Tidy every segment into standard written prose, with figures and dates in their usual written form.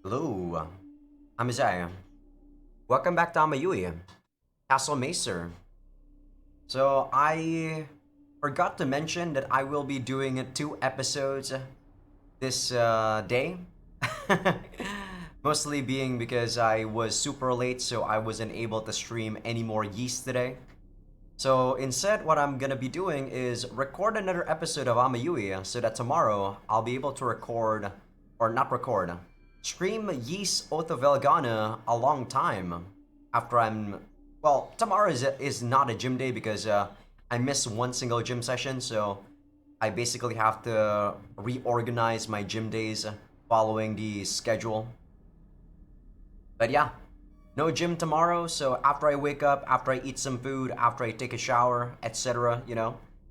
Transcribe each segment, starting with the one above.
Hello, I'm Azai. Welcome back to Amayui, Castle Meister. So I forgot to mention that I will be doing 2 episodes this day. Mostly being because I was super late, so I wasn't able to stream any more yeast today. So instead, what I'm gonna be doing is record another episode of Amayui so that tomorrow I'll be able to record, or not record, stream Yeast Oath of Elgana a long time after well, tomorrow is not a gym day because I missed one single gym session, so I basically have to reorganize my gym days following the schedule. But yeah, no gym tomorrow, so after I wake up, after I eat some food, after I take a shower, etc.,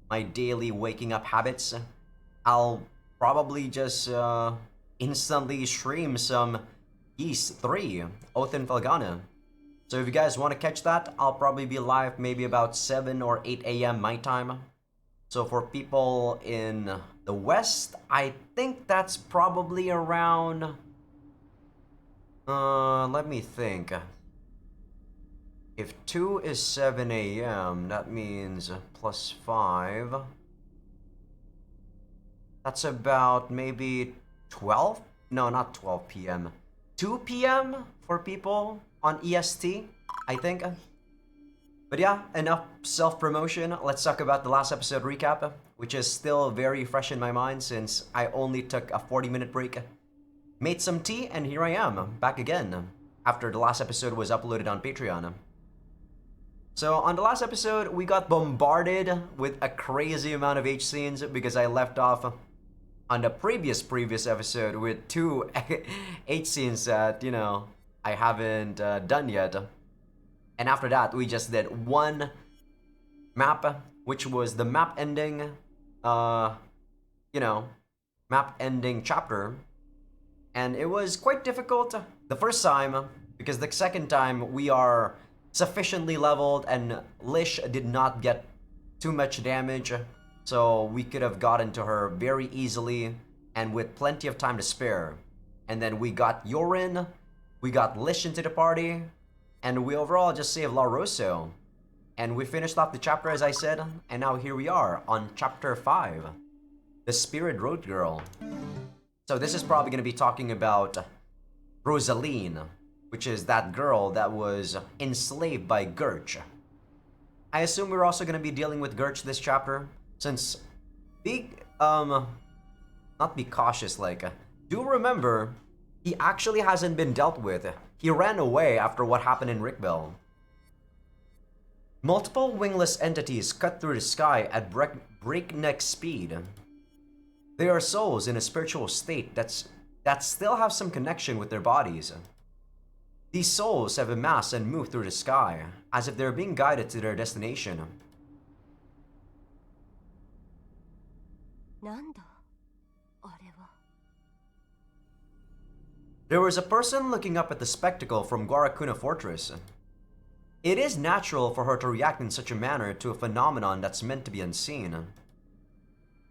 my daily waking up habits, I'll probably just instantly stream some Yeast 3, Oath and Felgana. So if you guys want to catch that, I'll probably be live maybe about 7 or 8 a.m. my time. So for people in the West, I think that's probably around... let me think. If 2 is 7 a.m., that means plus 5. That's about maybe 12? No, not 12 p.m. 2 p.m. for people on EST, I think. But yeah, enough self-promotion. Let's talk about the last episode recap, which is still very fresh in my mind since I only took a 40-minute break. Made some tea, and here I am, back again, after the last episode was uploaded on Patreon. So on the last episode, we got bombarded with a crazy amount of H scenes because I left off on the previous episode with 2 H scenes that, I haven't done yet. And after that, we just did one map, which was the map ending, map ending chapter. And it was quite difficult the first time, because the second time we are sufficiently leveled and Lish did not get too much damage, so we could have gotten to her very easily and with plenty of time to spare. And then we got Yorin, we got Lish into the party, and we overall just saved La Rosso. And we finished off the chapter as I said, and now here we are on chapter 5, The Spirit Road Girl. So this is probably going to be talking about Rosaline, which is that girl that was enslaved by Gurch. I assume we're also going to be dealing with Gurch this chapter, since not be cautious, do remember, he actually hasn't been dealt with. He ran away after what happened in Rickbell. Multiple wingless entities cut through the sky at breakneck speed. They are souls in a spiritual state that still have some connection with their bodies. These souls have amassed and moved through the sky, as if they're being guided to their destination. There was a person looking up at the spectacle from Guarakuna Fortress. It is natural for her to react in such a manner to a phenomenon that's meant to be unseen.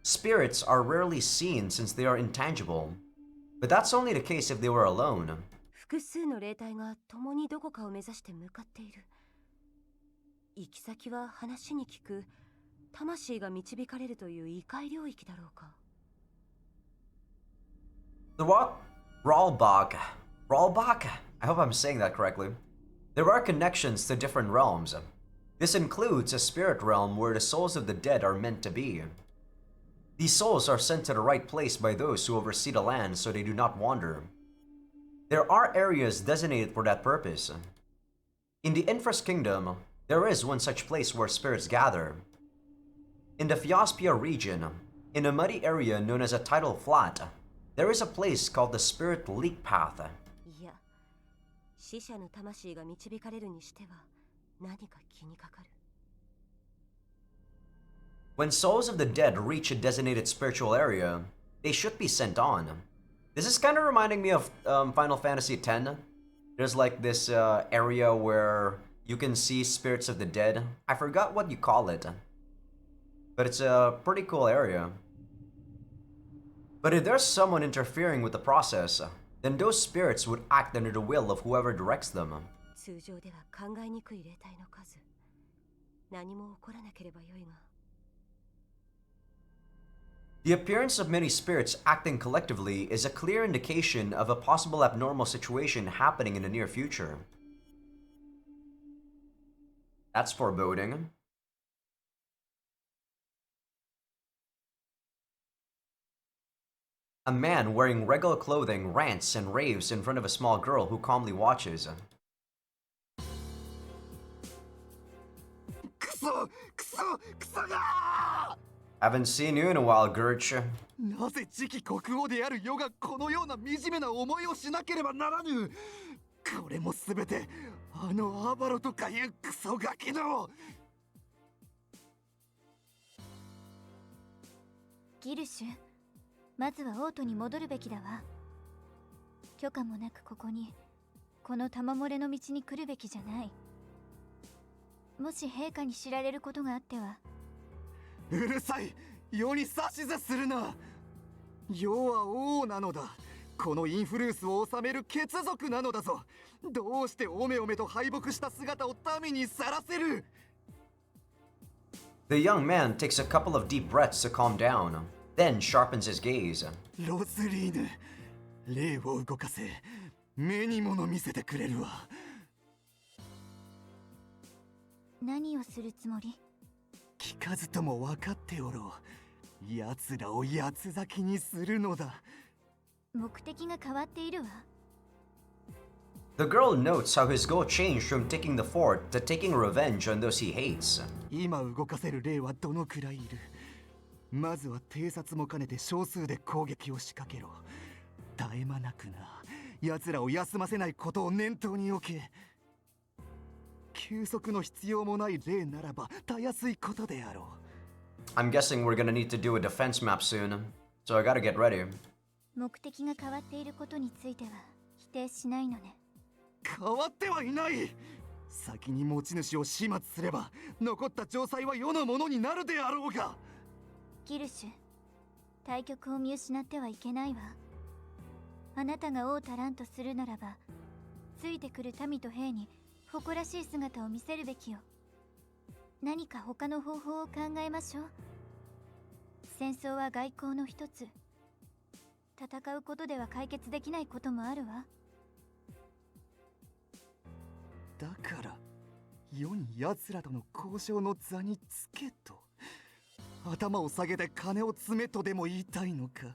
Spirits are rarely seen since they are intangible, but that's only the case if they were alone. The what? Ralbach. Ralbach? I hope I'm saying that correctly. There are connections to different realms. This includes a spirit realm where the souls of the dead are meant to be. These souls are sent to the right place by those who oversee the land so they do not wander. There are areas designated for that purpose. In the Infras Kingdom, there is one such place where spirits gather. In the Fiospia region, in a muddy area known as a tidal flat, there is a place called the Spirit Leak Path. When souls of the dead reach a designated spiritual area, they should be sent on. This is kind of reminding me of Final Fantasy X. There's like this area where you can see spirits of the dead. I forgot what you call it, but it's a pretty cool area. But if there's someone interfering with the process, then those spirits would act under the will of whoever directs them. 通常では考えにくい霊体の数。何も起こらなければよいが。The appearance of many spirits acting collectively is a clear indication of a possible abnormal situation happening in the near future. That's foreboding. A man wearing regular clothing rants and raves in front of a small girl who calmly watches. Haven't seen you in a while, Gertch. なぜ次期国王である世がこのような惨めな思いをしなければならぬ。これもすべてあのアバロとかいうクソガキの。ギルシュ、まずは王都に戻るべきだわ。許可もなくここに、この玉漏れの道に来るべきじゃない。もし陛下に知られることがあっては。うるさい、世に指図するな。世は王なのだ。このインフルースを治める血族なのだぞ。どうしておめおめと敗北した姿を民にさらせる。 The young man takes a couple of deep breaths to calm down, then sharpens his gaze. ロズリーヌ、霊を動かせ。目にもの見せてくれるわ。何をするつもり？聞かずとも分かっておろう。奴らを八つ咲きにするのだ。目的が変わっているわ。The girl notes how his goal changed from taking the fort to taking revenge on those he hates. 今動かせる霊はどのくらいいる？まずは偵察も兼ねて少数で攻撃を仕掛けろ。絶え間なくな。奴らを休ませないことを念頭に置け。休息の必要もない霊ならばたやすいことであろう。I'm guessing we're gonna need to do a defense map soon, so I gotta get ready. 目的が変わっていることについては否定しないのね。変わってはいない。先に持ち主を始末すれば残った城塞は世のものになるであろうが。ギルシュ、対局を見失ってはいけないわ。あなたが王足らんとするならば、ついてくる民と兵に誇らしい姿を見せるべきよ。何か他の方法を考えましょう。戦争は外交の一つ。戦うことでは解決できないこともあるわ。だから世に奴らとの交渉の座につけと。頭を下げて金を詰めとでも言いたいのか。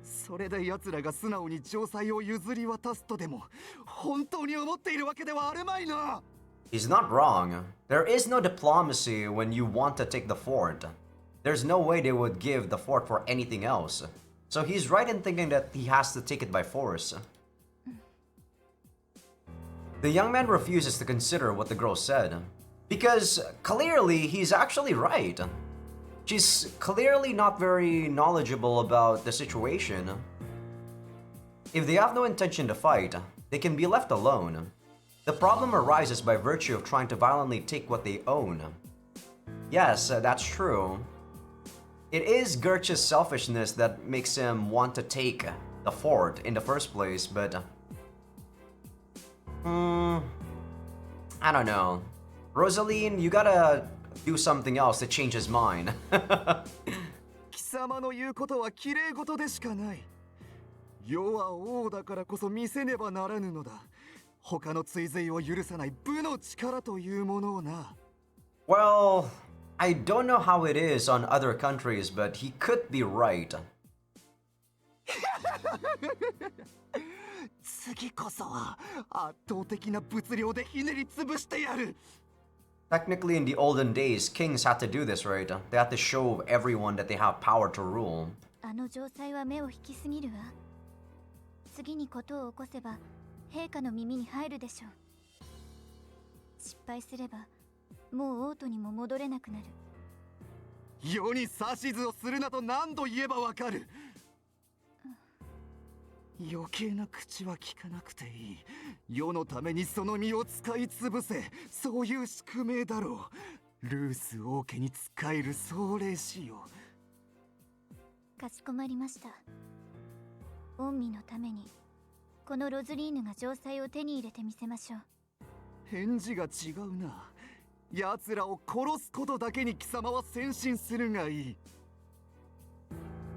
それで奴らが素直に城塞を譲り渡すとでも本当に思っているわけではあるまいな。 He's not wrong. There is no diplomacy when you want to take the fort. There's no way they would give the fort for anything else. So he's right in thinking that he has to take it by force. The young man refuses to consider what the girl said, because clearly he's actually right. She's clearly not very knowledgeable about the situation. If they have no intention to fight, they can be left alone. The problem arises by virtue of trying to violently take what they own. Yes, that's true. It is Gertch's selfishness that makes him want to take the fort in the first place, but... I don't know. Rosaline, you gotta do something else to change his mind. 貴様の言うことは綺麗事でしかない。世は王だからこそ見せねばならぬのだ。他の追随を許さない武の力というものをな。Well, I don't know how it is on other countries, but he could be right. 次こそは圧倒的な物量でひねり潰してやる。Technically, in the olden days, kings had to do this, right? They had to show everyone that they have power to rule. あの城塞は目を引きすぎるわ。次にことを起こせば陛下の耳に入るでしょう。失敗すればもう王都にも戻れなくなる。世に指図をするなと何度言えばわかる。余計な口は聞かなくていい。世のためにその身を使い潰せ。そういう宿命だろう。ルース王家に仕える壮麗しよ。かしこまりました。御身のためにこのロズリーヌが城塞を手に入れてみせましょう。返事が違うな。奴らを殺すことだけに貴様は先進するがいい。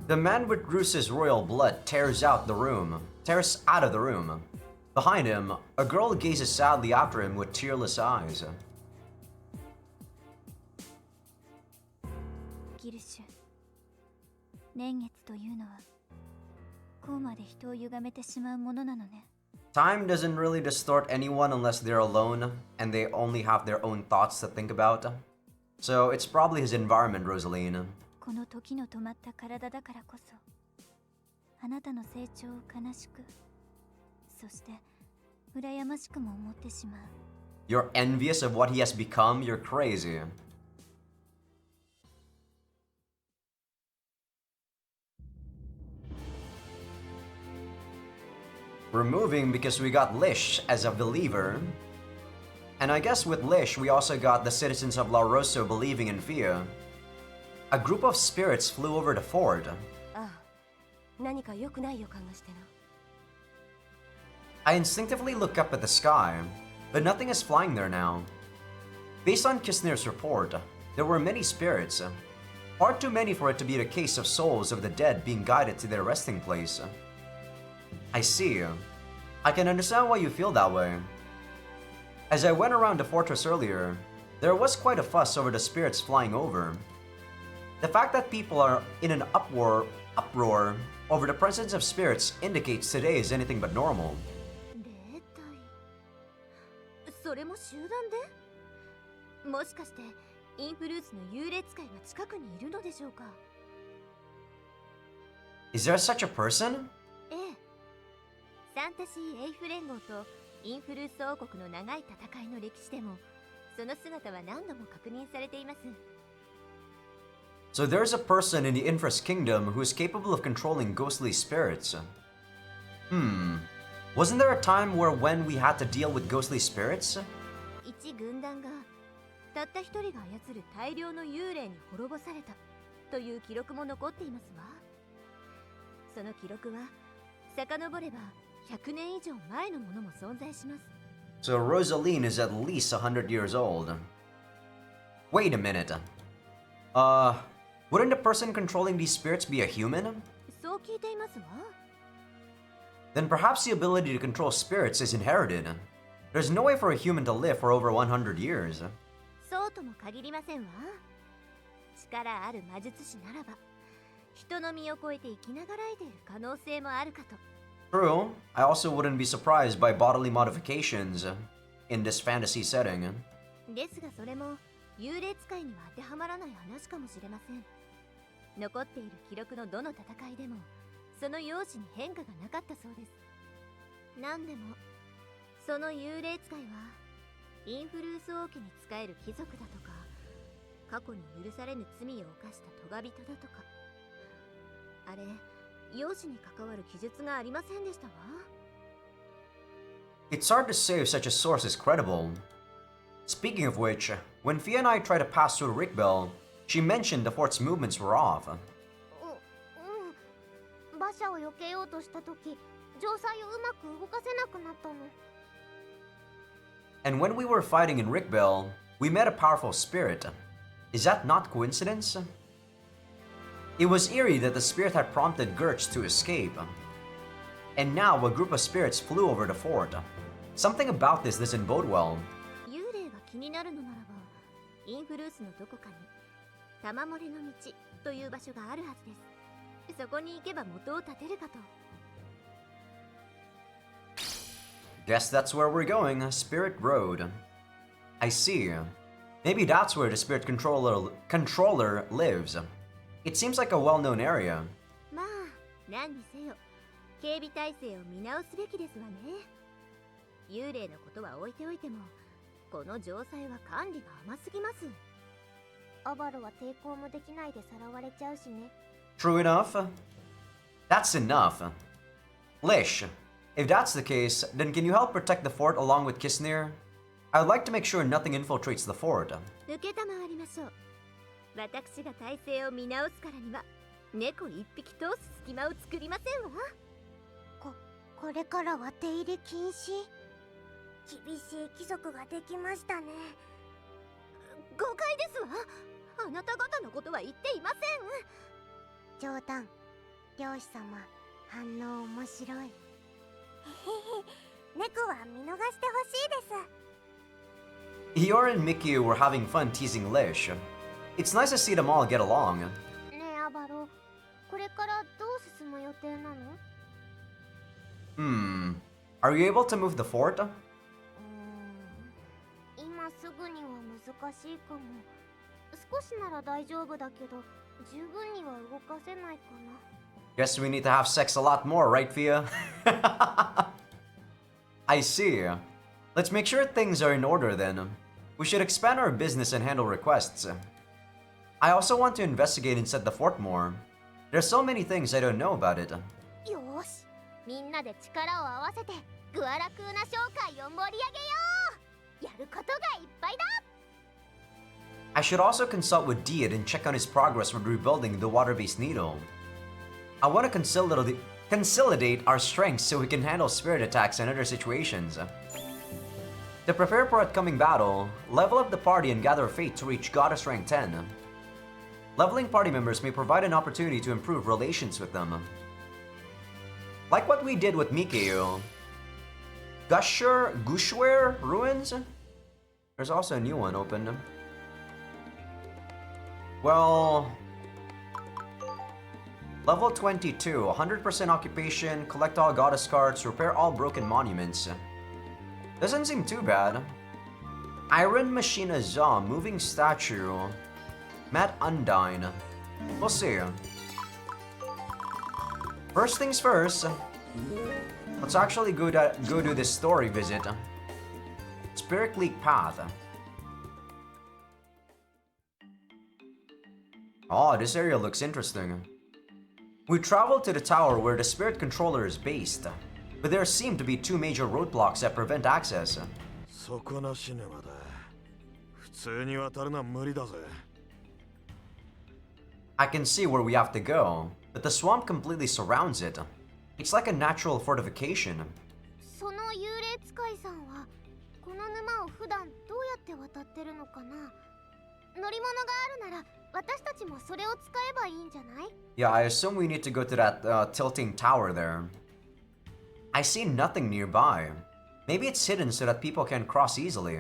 The man with Roos's royal blood tears out of the room. Behind him, a girl gazes sadly after him with tearless eyes. ギルシュ、年月というのはこうまで人を歪めてしまうものなのね。 Time doesn't really distort anyone unless they're alone and they only have their own thoughts to think about. So it's probably his environment, Rosaline. この時の止まった体だからこそ、あなたの成長を悲しく、そして羨ましくも思ってしまう。 You're envious of what he has become? You're crazy. We're moving because we got Lish as a believer. And I guess with Lish, we also got the citizens of La Rosso believing in Fia. A group of spirits flew over the fort. ああ、何か良くない予感がしてな。 I instinctively look up at the sky, but nothing is flying there now. Based on Kisner's report, there were many spirits. Far too many for it to be the case of souls of the dead being guided to their resting place. I see. I can understand why you feel that way. As I went around the fortress earlier, there was quite a fuss over the spirits flying over. The fact that people are in an uproar over the presence of spirits indicates today is anything but normal. 霊体、それも集団で？もしかしてインフルーツの幽霊使いが近くにいるのでしょうか？ Is there such a person? ええ。サンタシー・エイフ連合とインフルーツ王国の長い戦いの歴史でもその姿は何度も確認されています。 So there's a person in the Infras Kingdom who is capable of controlling ghostly spirits. Wasn't there a time when we had to deal with ghostly spirits? 一軍団がたった一人が操る大量の幽霊に滅ぼされたという記録も残っていますわ。その記録は遡れば100年以上前のものも存在します。 So Rosaline is at least 100 years old. Wait a minute. Wouldn't the person controlling these spirits be a human? そう聞いていますわ。 Then perhaps the ability to control spirits is inherited. There's no way for a human to live for over 100 years. そうとも限りませんわ。力ある魔術師ならば人の身を超えて生きながらえている可能性もあるかと。 True, I also wouldn't be surprised by bodily modifications in this fantasy setting. ですがそれも幽霊使いには当てはまらない話かもしれません。残っている記録のどの戦いでもその容姿に変化がなかったそうです。何でもその幽霊使いはインフルース王家に仕える貴族だとか過去に許されぬ罪を犯した咎人だとか、あれ容姿に関わる記述がありませんでしたわ。 It's hard to say if such a source is credible. Speaking of which, when Fia and I tried to pass through Rickbell, she mentioned the fort's movements were off. 馬車を避けようとした時城塞をうまく動かせなくなったの。 And when we were fighting in Rickbell, we met a powerful spirit. Is that not coincidence? It was eerie that the spirit had prompted Gertz to escape. And now a group of spirits flew over the fort. Something about this doesn't bode well. 幽霊が気になるのならばインフルースのどこかに玉漏れの道という場所があるはずです。そこに行けば元を立てるかと。 Guess that's where we're going, Spirit Road. I see. Maybe that's where the spirit controller lives. It seems like a well-known area. まあ何にせよ警備体制を見直すべきですわね。幽霊のことは置いておいてもこの城塞は管理が甘すぎます。アバルは抵抗もできないでさらわれちゃうしね。 True enough. That's enough. Lish, if that's the case, then can you help protect the fort along with Kisnir? I would like to make sure nothing infiltrates the fort. 受けたまわりましょう。私が体制を見直すからには猫一匹通す隙間を作りませんわ。これからは出入り禁止。厳しい規則ができましたね。誤解ですわ。あなた方のことは言っていません。冗談。漁師様、反応面白い。へへへ、猫は見逃してほしいです。 Eeyore and Mickey were having fun teasing Lish. It's nice to see them all get along. ねえアバロ、これからどう進む予定なの？ Are you able to move the fort? 今すぐには難しいかも。少しなら大丈夫だけど、十分には動かせないかな。 Guess we need to have sex a lot more, right, Fia? I see. Let's make sure things are in order then. We should expand our business and handle requests. I also want to investigate inside the fort more. There's so many things I don't know about it. よーし、みんなで力を合わせてグアラクーナ商会を盛り上げよう。やることがいっぱいだ。 I should also consult with Deed and check on his progress with rebuilding the water-based needle. I want to consolidate our strengths so we can handle spirit attacks and other situations. To prepare for upcoming battle, level up the party and gather faith to reach Goddess rank 10. Leveling party members may provide an opportunity to improve relations with them. Like what we did with Mikeo. Gushware Ruins? There's also a new one opened. Well... Level 22, 100% occupation, collect all goddess cards, repair all broken monuments. Doesn't seem too bad. Iron Machine Azai, moving statue. Matt Undyne. We'll see. First things first. Let's actually go do this story visit. Spirit League Path. Oh, this area looks interesting. We traveled to the tower where the spirit controller is based, but there seem to be two major roadblocks that prevent access. I can see where we have to go, but the swamp completely surrounds it. It's like a natural fortification. その幽霊使いさんはこの沼を普段どうやって渡ってるのかな。乗り物があるなら私たちもそれを使えばいいんじゃない？ Yeah, I assume we need to go to that tilting tower there. I see nothing nearby. Maybe it's hidden so that people can cross easily.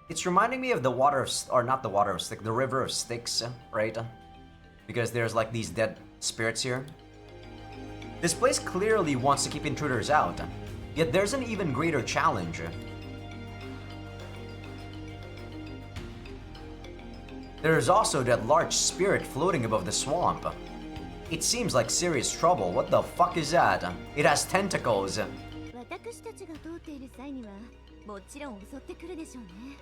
It's reminding me of the water of, or not the water of Styx, the river of Styx, right? Because there's like these dead spirits here. This place clearly wants to keep intruders out, yet there's an even greater challenge. There is also that large spirit floating above the swamp. It seems like serious trouble. What the fuck is that? It has tentacles. 私たちが通っている際にはもちろん襲ってくるでしょうね。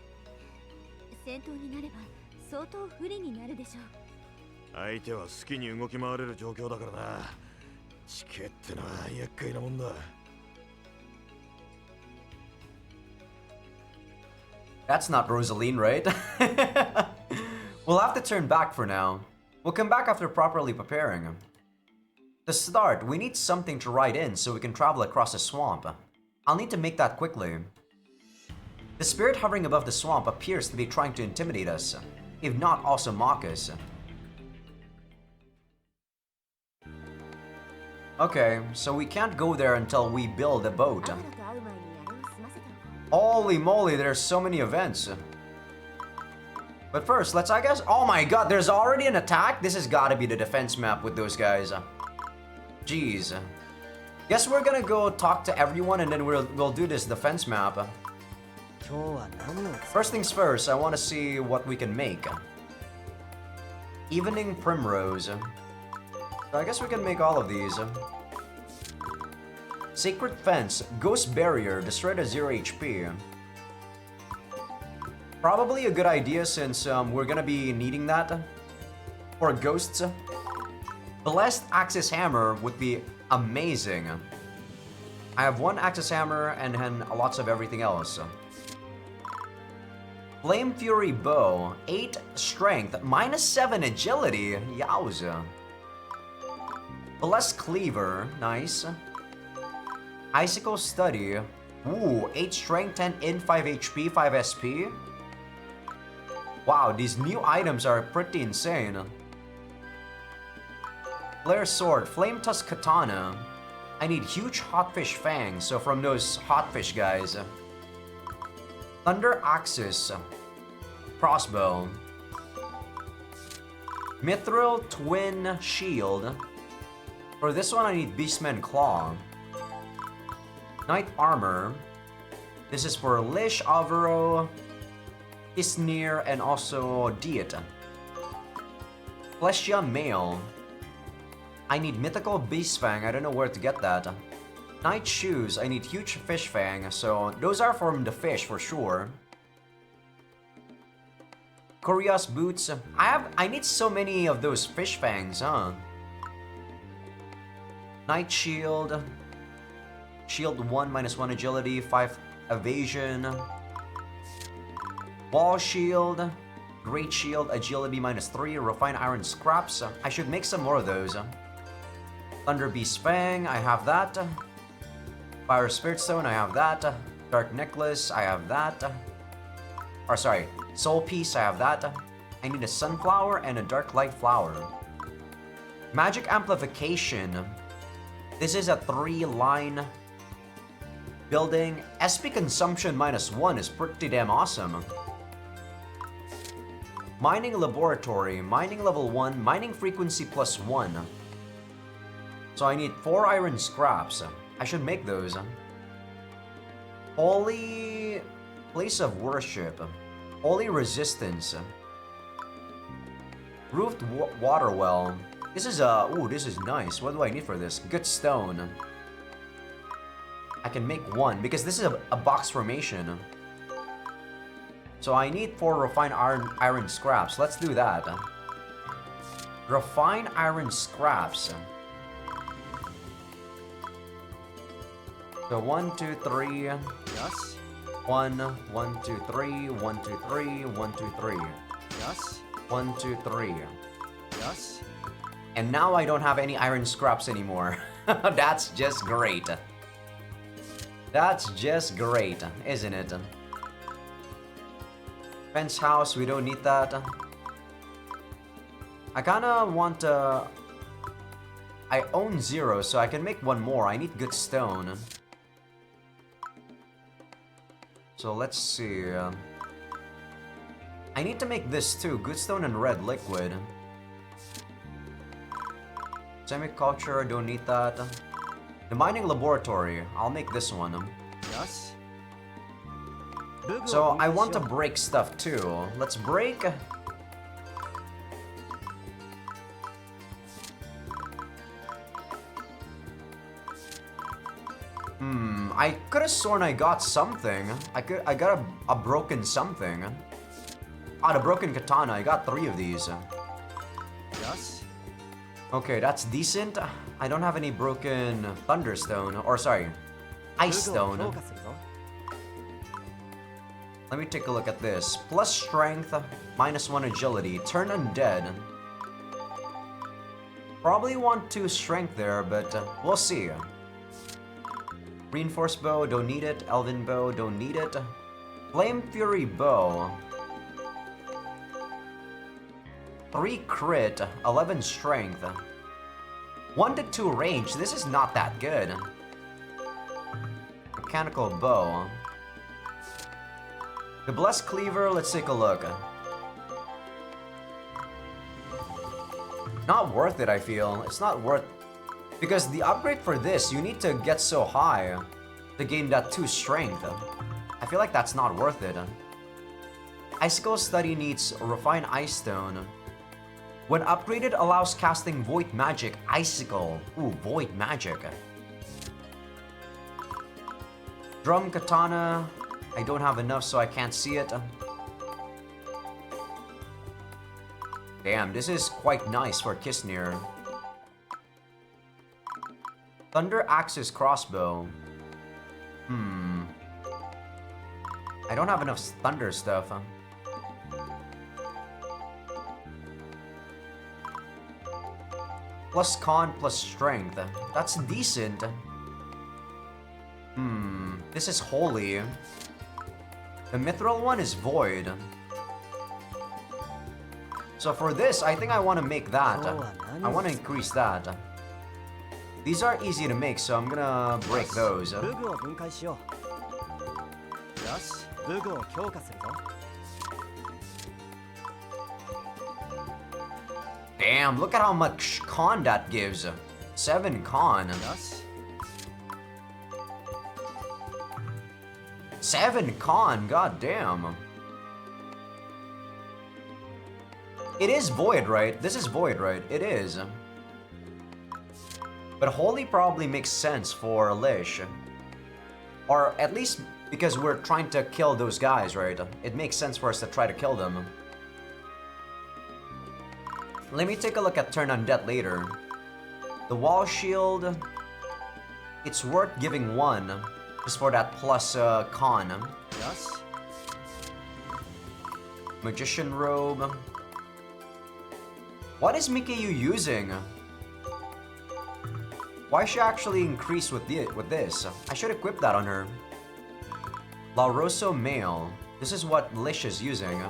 戦闘になれば相当不利になるでしょう。相手は好きに動き回れる状況だからな。地形ってのは厄介なもんだ。That's not Rosaline, right? We'll have to turn back for now. We'll come back after properly preparing. To start, we need something to ride in so we can travel across the swamp. I'll need to make that quickly. The spirit hovering above the swamp appears to be trying to intimidate us, if not also mock us. Okay, so we can't go there until we build a boat. アムロと会う前にあれを済ませておこう。 Holy moly, there's so many events. But first, let's, I guess... Oh my god, there's already an attack? This has gotta be the defense map with those guys. Jeez. Guess we're gonna go talk to everyone and then we'll do this defense map. First things first, I want to see what we can make. Evening Primrose. So I guess we can make all of these. Sacred Fence, Ghost Barrier, destroy the 0 HP. Probably a good idea since we're gonna be needing that for ghosts. Blessed Axis Hammer would be amazing. I have one Axis Hammer and then lots of everything else. Flame Fury Bow, 8 Strength, -7 Agility, yowza. Blessed Cleaver, nice. Icicle Study. Ooh, 8 Strength, 10 In, 5 HP, 5 SP. Wow, these new items are pretty insane. Flare Sword, Flame Tusk Katana. I need huge Hotfish Fangs, so from those Hotfish guys. Thunder Axis. Crossbow. Mithril Twin Shield. For this one, I need Beastman Claw. Knight Armor. This is for Lish, Avro, Isnir, and also Diet. Fleshia Mail. I need Mythical Beast Fang. I don't know where to get that. Knight Shoes. I need Huge Fish Fang. So those are from the fish for sure. Korea's Boots. I need so many of those fish fangs, huh? Knight Shield. Shield 1, -1 agility, 5 evasion. Wall Shield. Great Shield, agility -3, refined iron scraps. I should make some more of those. Thunder Beast Fang, I have that. Fire Spirit Stone, I have that. Dark Necklace, I have that. Or sorry, Soul Piece, I have that. I need a Sunflower and a Dark Light Flower. Magic Amplification. This is a 3-line building. SP consumption -1 is pretty damn awesome. Mining Laboratory, mining level 1, mining frequency +1. So I need 4 iron scraps. I should make those. Holy Place of Worship. Holy Resistance. Roofed Water Well. This is ooh, this is nice. What do I need for this? Good Stone. I can make 1 because this is a box formation. So I need 4 refined iron scraps. Let's do that. Refined iron scraps. So 1, 2, 3. Yes. 1, 1, 2, 3. 1, 2, 3. 1, 2, 3. Yes. 1, 2, 3. Yes. And now I don't have any iron scraps anymore. That's just great. That's just great, isn't it? Fence house, we don't need that. I kinda want I own 0, so I can make 1 more. I need good stone. So let's see. I need to make this too. Good stone and red liquid. Semiculture, don't need that. The mining laboratory, I'll make this one. Yes. So I want to break stuff too. Let's break. I could have sworn I got something. I got a broken something. Ah, the broken katana. I got 3 of these. Yes. Okay, that's decent. I don't have any broken thunderstone. Or sorry, ice stone. Let me take a look at this. Plus strength, -1 agility. Turn undead. Probably want 2 strength there, but we'll see. Reinforced bow, don't need it. Elven bow, don't need it. Flame Fury bow. 3 crit, 11 strength. 1 to 2 range. This is not that good. Mechanical bow. The Blessed Cleaver, let's take a look. Not worth it, I feel. It's not worth... Because the upgrade for this, you need to get so high to gain that 2 strength. I feel like that's not worth it. Icicle Study needs Refined Ice Stone. When upgraded, allows casting Void Magic Icicle. Ooh, Void Magic. Drum Katana. I don't have enough, so I can't see it. Damn, this is quite nice for Kisnir. Thunder Axis Crossbow. I don't have enough thunder stuff. Plus con, plus strength. That's decent. This is holy. The mithril one is void. So for this, I think I want to make that. I want to increase that. These are easy to make, so I'm gonna break those. Damn, look at how much con that gives. 7 con. 7 con, god damn. It is void, right? This is void, right? It is. But holy probably makes sense for Lish. Or at least because we're trying to kill those guys, right? It makes sense for us to try to kill them. Let me take a look at Turn Undead later. The wall shield, it's worth giving 1 just for that plus con. Magician robe. What is Mikayu using? Why is she actually increased with this? I should equip that on her. La Rosso Mail. This is what Lish is using.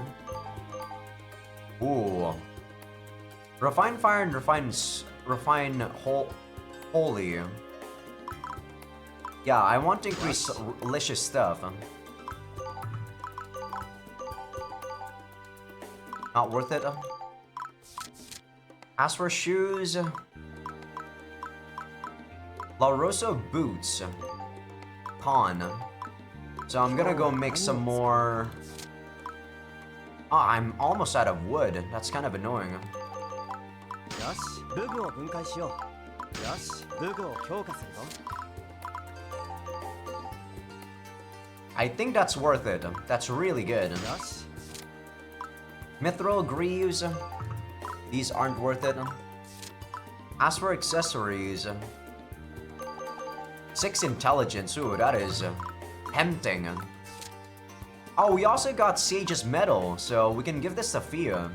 Ooh. Refine Fire and Refine Holy. Yeah, I want to increase Lish's stuff. Not worth it. As for shoes, La Rosa boots, con. So I'm gonna go make some more. Ah, I'm almost out of wood. That's kind of annoying. I think that's worth it. That's really good. Mithril greaves. These aren't worth it. As for accessories, 6 intelligence. Ooh, that is tempting. Oh, we also got Sage's Medal, so we can give this to Fia.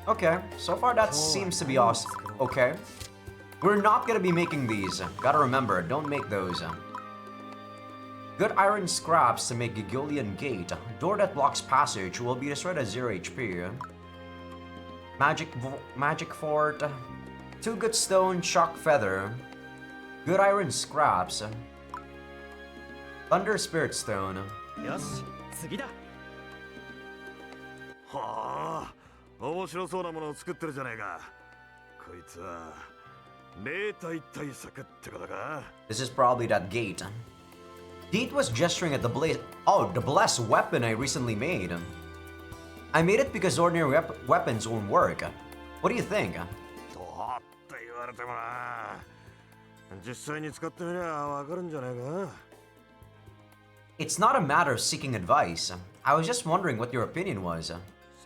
Okay, so far that seems to be awesome. Okay. We're not gonna be making these. Gotta remember, don't make those. Good iron scraps to make Gigolian Gate. Door that blocks passage will be destroyed at 0 HP. Magic Fort. 2 good stone, Shock Feather. Good iron scraps. Thunder Spirit Stone. Yes, 次だ。はあ、面白そうなものを作ってるじゃねえか。こいつは霊体対策ってことか。This is probably that gate. Deet was gesturing at the blaze. Oh, the blessed weapon I recently made. I made it because ordinary weapons won't work. What do you think? どうって言われてもな。実際に使ってみりゃわかるんじゃねえか。It's not a matter of seeking advice. I was just wondering what your opinion was.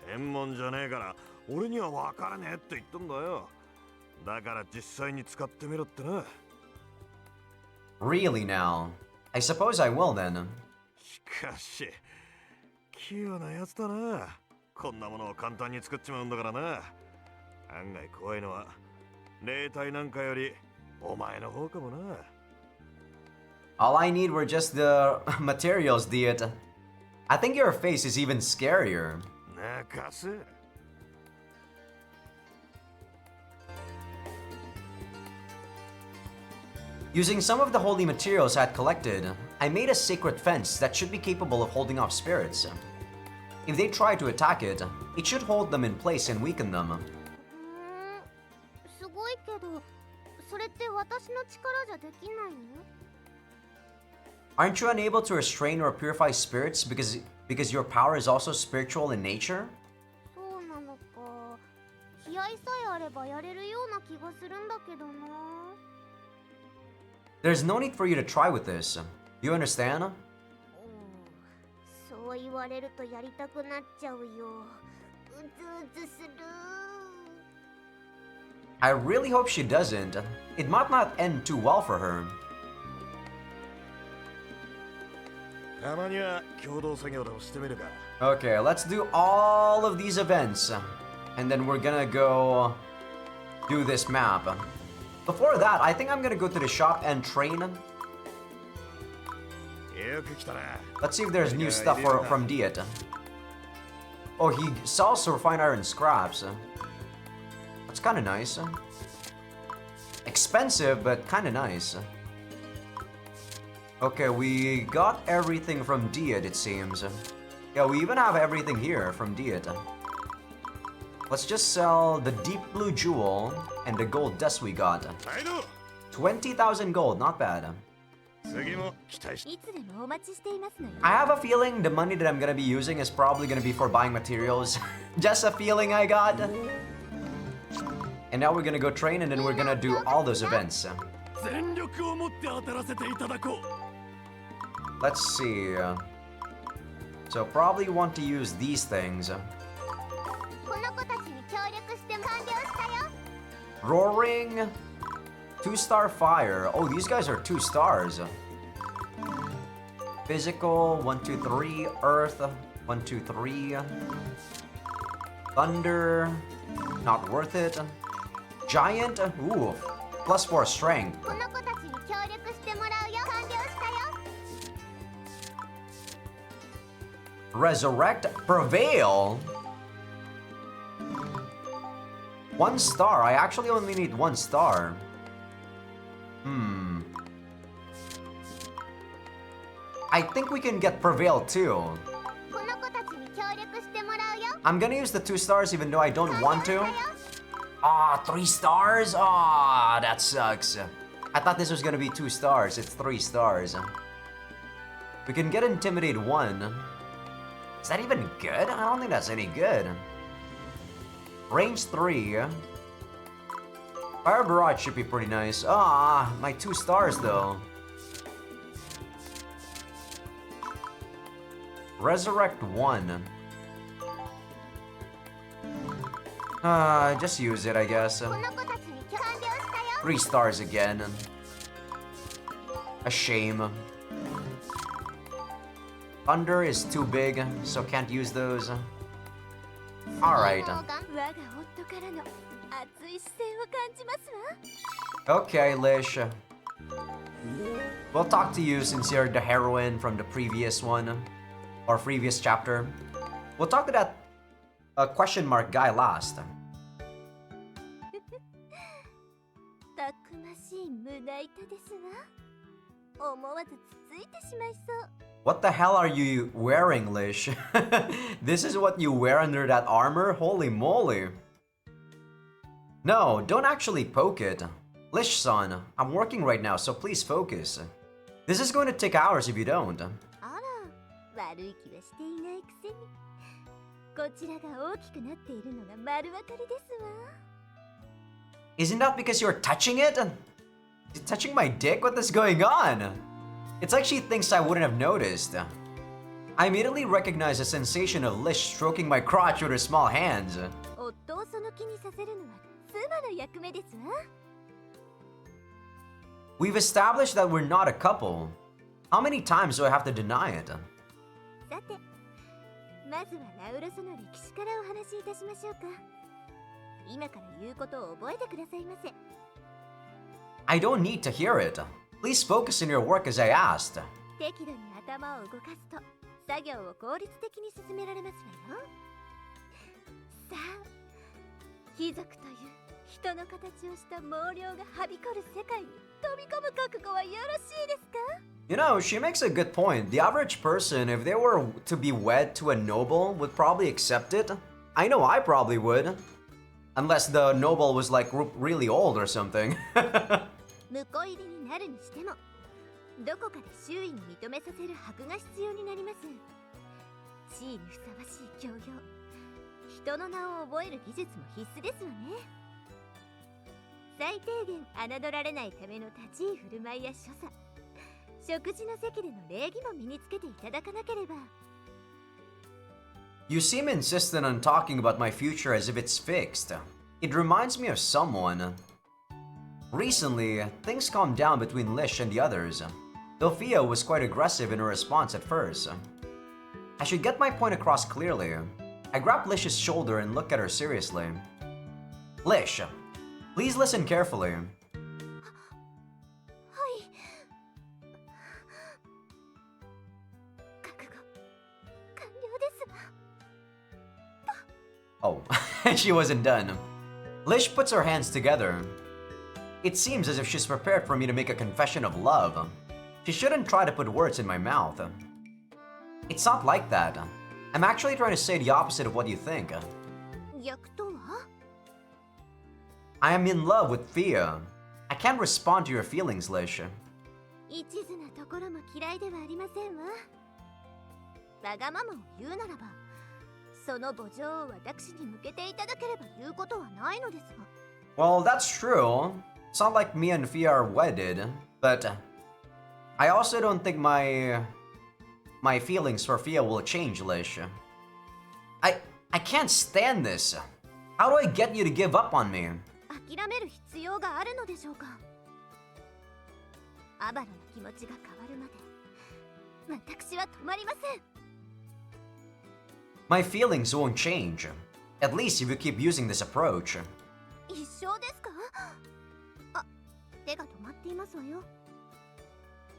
専門じゃねえから俺にはわからねえって言ったんだよ。だから実際に使ってみろってな。Really now? I suppose I will then. しかし器用なやつだな。こんなものを簡単に作っちまうんだからな。案外怖いのは霊体なんかよりお前の方かもな。All I need were just the materials, Deet. I think your face is even scarier. 泣かせ。Using some of the holy materials I had collected, I made a sacred fence that should be capable of holding off spirits. If they try to attack it, it should hold them in place and weaken them. すごいけど、それって私の力じゃできないの？ Aren't you unable to restrain or purify spirits because your power is also spiritual in nature? そうなのか。気合さえあればやれるような気がするんだけどな。There's no need for you to try with this. You understand? そう言われるとやりたくなっちゃうよ。うずうずする。I really hope she doesn't. It might not end too well for her. たまには共同作業でもしてみるか。 Okay, let's do all of these events. And then we're gonna go do this map. Before that, I think I'm gonna go to the shop and train. よく来たな。 Let's see if there's new stuff from Diet. Oh, he sells refined iron scraps. That's kind of nice. Expensive, but kind of nice. Okay, we got everything from Diet, it seems. Yeah, we even have everything here from Diet. Let's just sell the deep blue jewel and the gold dust we got. 20,000 gold, not bad. 次も期待し。いつでもお待ちしていますのよ。 I have a feeling the money that I'm gonna be using is probably gonna be for buying materials. Just a feeling I got. And now we're gonna go train and then we're gonna do all those events. 全力を持って当たらせていただこう。 Let's see. So probably want to use these things. この子たちに協力して完了したよ。 Roaring, 2-star fire. Oh, these guys are 2 stars. Physical, 1, 2, 3. Earth, 1, 2, 3. Thunder, not worth it. Giant, ooh, +4 strength. この子たちに協力してもらうよ。完了したよ。 Resurrect, prevail. 1 star. I actually only need 1 star. I think we can get prevail too. この子たちに協力してもらうよ。 I'm gonna use the 2 stars even though I don't want to. Ah, 3 stars? Ah, that sucks. I thought this was gonna be 2 stars. It's 3 stars. We can get Intimidate 1. Is that even good? I don't think that's any good. Range 3. Fire Barrage should be pretty nice. Ah, my 2 stars though. Resurrect 1. Just use it, I guess. この子たちに完了したよ。 3 stars again. A shame. Thunder is too big, so can't use those. Alright. 我が夫からの熱い視線を感じますわ。 Okay, Lish. We'll talk to you since you're the heroine from the previous one. Or previous chapter. We'll talk to that question mark guy last. たくましい胸板ですわ。思わずつついてしまいそう。 What the hell are you wearing, Lish? This is what you wear under that armor? Holy moly. No, don't actually poke it. Lish-san, I'm working right now, so please focus. This is going to take hours if you don't. あら、悪い気はしていないくせに。こちらが大きくなっているのが丸わかりですわ。 Isn't that because you're touching it? You're touching my dick? What is going on? It's like she thinks I wouldn't have noticed. I immediately recognize the sensation of Lish stroking my crotch with her small hands. 夫をその気にさせるのは妻の役目ですわ。 We've established that we're not a couple. How many times do I have to deny it? さて、まずはラウロソの歴史からお話しいたしましょうか。今から言うことを覚えてくださいませ。 I don't need to hear it. Please focus on your work as I asked. 適度に頭を動かすと作業を効率的に進められますわよ。さあ、貴族という人の形をした毛量がはびこる世界に飛び込む覚悟はよろしいですか？ You know, she makes a good point. The average person, if they were to be wed to a noble, would probably accept it. I know I probably would. Unless the noble was like really old or something. 婿入りになるにしても、どこかで周囲に認めさせる箔が必要になります。地位にふさわしい教養、人の名を覚える技術も必須ですわね。最低限侮られないための立ち居振る舞いや所作、食事の席での礼儀も身につけていただかなければ。 You seem insistent on talking about my future as if it's fixed. It reminds me of someone. Recently, things calmed down between Lish and the others. Delphia was quite aggressive in her response at first. I should get my point across clearly. I grabbed Lish's shoulder and looked at her seriously. Lish, please listen carefully. はい。Oh, she wasn't done. Lish puts her hands together. It seems as if she's prepared for me to make a confession of love. She shouldn't try to put words in my mouth. It's not like that. I'm actually trying to say the opposite of what you think. 逆とは I am in love with Fia. I can't respond to your feelings, Lish. 一途なところも嫌いではありませんわ。わがままを言うならば、その母情を私に向けていただければ言うことはないのですが。Well, that's true. It's not like me and Fia are wedded, but I also don't think my feelings for Fia will change, Lish. I can't stand this. How do I get you to give up on me? 諦める必要があるのでしょうか。アバロの気持ちが変わるまで、私は止まりません。My feelings won't change. At least if you keep using this approach. 一生ですか？あ、手が止まっていますわよ。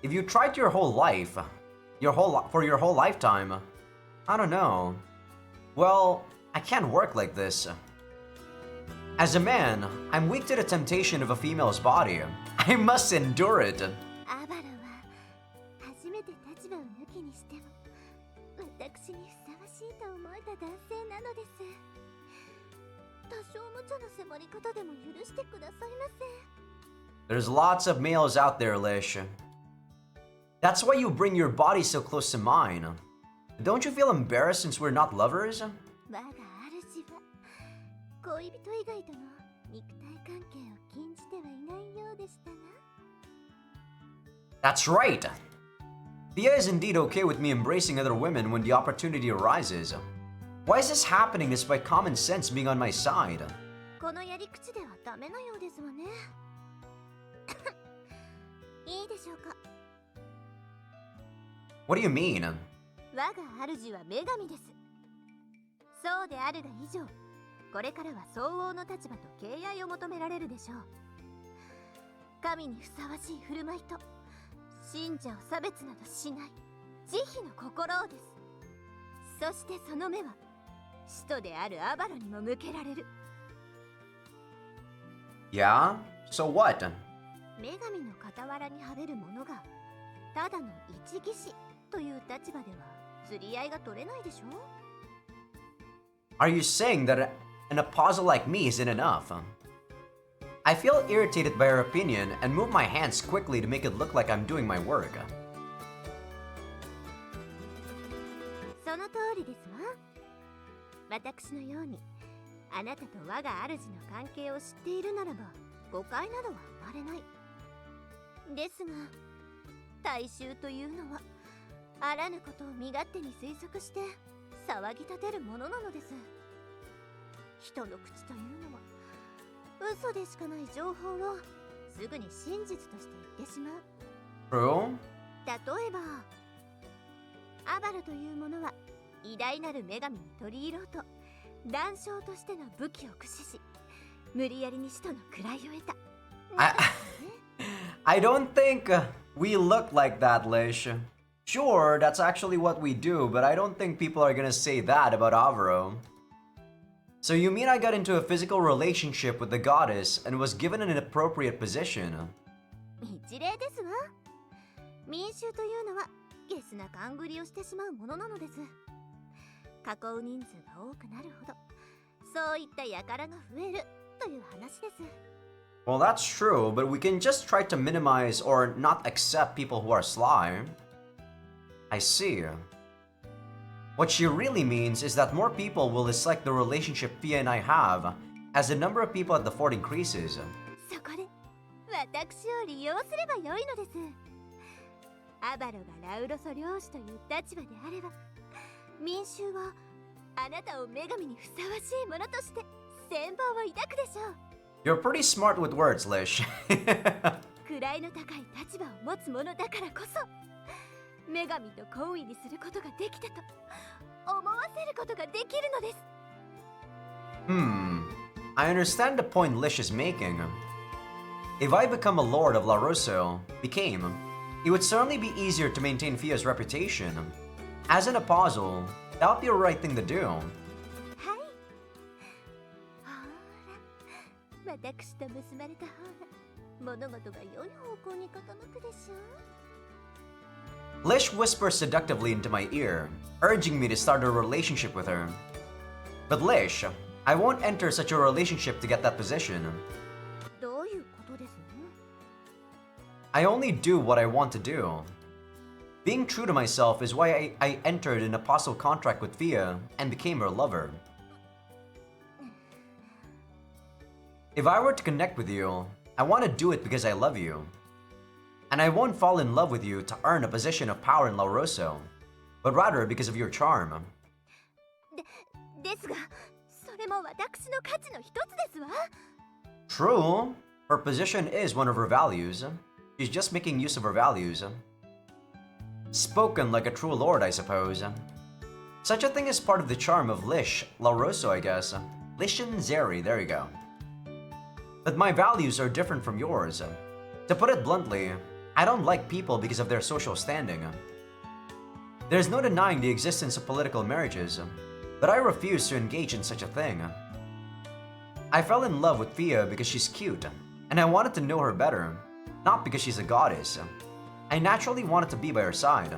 If you tried your whole life, for your whole lifetime, I don't know. Well, I can't work like this. As a man, I'm weak to the temptation of a female's body. I must endure it. アバロは初めて立場を抜きにしても私にふさわしいと思えた男性なのです。多少無茶な迫り方でも許してくださいませ。 There's lots of males out there, Lish. That's why you bring your body so close to mine. Don't you feel embarrassed since we're not lovers? 我が主は恋人以外との肉体関係を禁じてはいないようでしたな。 That's right. Thea is indeed okay with me embracing other women when the opportunity arises. Why is this happening despite common sense being on my side? このやり口ではダメなようですわね。いいでしょうか。 What do you mean? 我が主は女神です。そうであるが以上、これからは相応の立場と敬愛を求められるでしょう。神にふさわしい振る舞いと信者を差別などしない慈悲の心をです。そしてその目は使徒であるアバロにも向けられる。 Yeah? So what? 女神の傍らにはべる者がただの一義士という立場では釣り合いが取れないでしょう。 Are you saying that an apostle like me isn't enough? I feel irritated by her opinion and move my hands quickly to make it look like I'm doing my work. その通りですわ。私のようにあなたと我が主の関係を知っているならば誤解などは生まれない。ですが大衆というのはあらぬことを身勝手に推測して騒ぎ立てるものなのです。人の口というのは嘘でしかない情報をすぐに真実として言ってしまう。 True? 例えばアバルというものは偉大なる女神に取り入ろうと断傷としての武器を駆使し無理やりに使徒の位を得た。 I don't think we look like that, Lish. Sure, that's actually what we do, but I don't think people are gonna say that about Avro. So you mean I got into a physical relationship with the goddess and was given an inappropriate position? 一例ですわ。民衆というのはゲスな勘繰りをしてしまうものなのです。囲う人数が多くなるほどそういった輩が増えるという話です。 Well, that's true, but we can just try to minimize or not accept people who are sly. I see. What she really means is that more people will dislike the relationship Fia and I have as the number of people at the fort increases. そこで私を利用すればよいのです。アバロがラウロソ領主という立場であれば民衆はあなたを女神にふさわしいものとして羨望を抱くでしょう。 You're pretty smart with words, Lish. 位の高い立場を持つ者だからこそ女神と懇意にすることができたと思わせることができるのです。 I understand the point Lish is making. If I become a lord of La Rosso, it would certainly be easier to maintain Fia's reputation. As an apostle, that would be the right thing to do. はい、私と結ばれた方が物事が良い方向に傾くでしょう。 Lish whispers seductively into my ear, urging me to start a relationship with her. But Lish, I won't enter such a relationship to get that position. どういうことですの？ I only do what I want to do. Being true to myself is why I entered an apostle contract with Fia and became her lover. If I were to connect with you, I want to do it because I love you. And I won't fall in love with you to earn a position of power in La Rosso, but rather because of your charm. ですが、それも私の価値の一つですわ。 True, her position is one of her values. She's just making use of her values. Spoken like a true lord, I suppose. Such a thing is part of the charm of Lish, La Rosso, I guess. Lishin Zeri, there you go. But my values are different from yours. To put it bluntly, I don't like people because of their social standing. There's no denying the existence of political marriages, but I refuse to engage in such a thing. I fell in love with Fia because she's cute, and I wanted to know her better, not because she's a goddess. I naturally wanted to be by her side.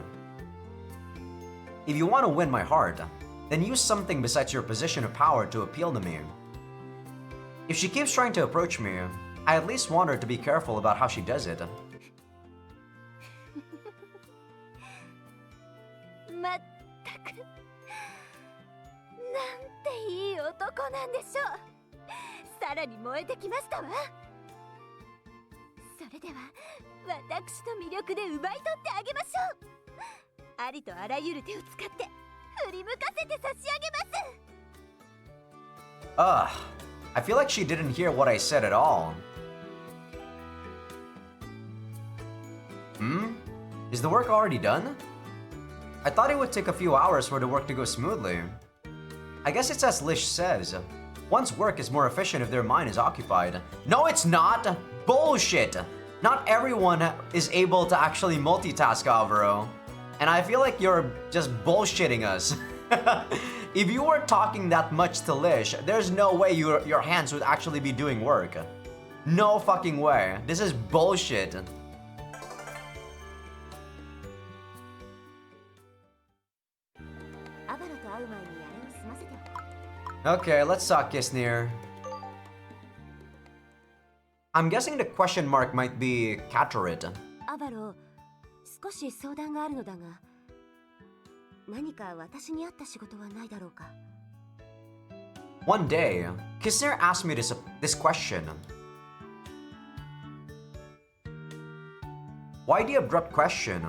If you want to win my heart, then use something besides your position of power to appeal to me. If she keeps trying to approach me, I at least want her to be careful about how she does it. まったく、なんていい男なんでしょう。さらに燃えてきましたわ。それでは私の魅力で奪い取ってあげましょう。ありとあらゆる手を使って振り向かせて差し上げます。 I feel like she didn't hear what I said at all. Is the work already done? I thought it would take a few hours for the work to go smoothly. I guess it's as Lish says. One's work is more efficient if their mind is occupied. No, it's not! Bullshit! Not everyone is able to actually multitask, Alvaro. And I feel like you're just bullshitting us. If you were talking that much to Lish, there's no way your hands would actually be doing work. No fucking way. This is bullshit. Okay, let's talk Kisnir. I'm guessing the question mark might be Katarit. アバロ、少し相談があるのだが、何か私に合った仕事はないだろうか。 One day, Kisnir asked me this question. Why the abrupt question?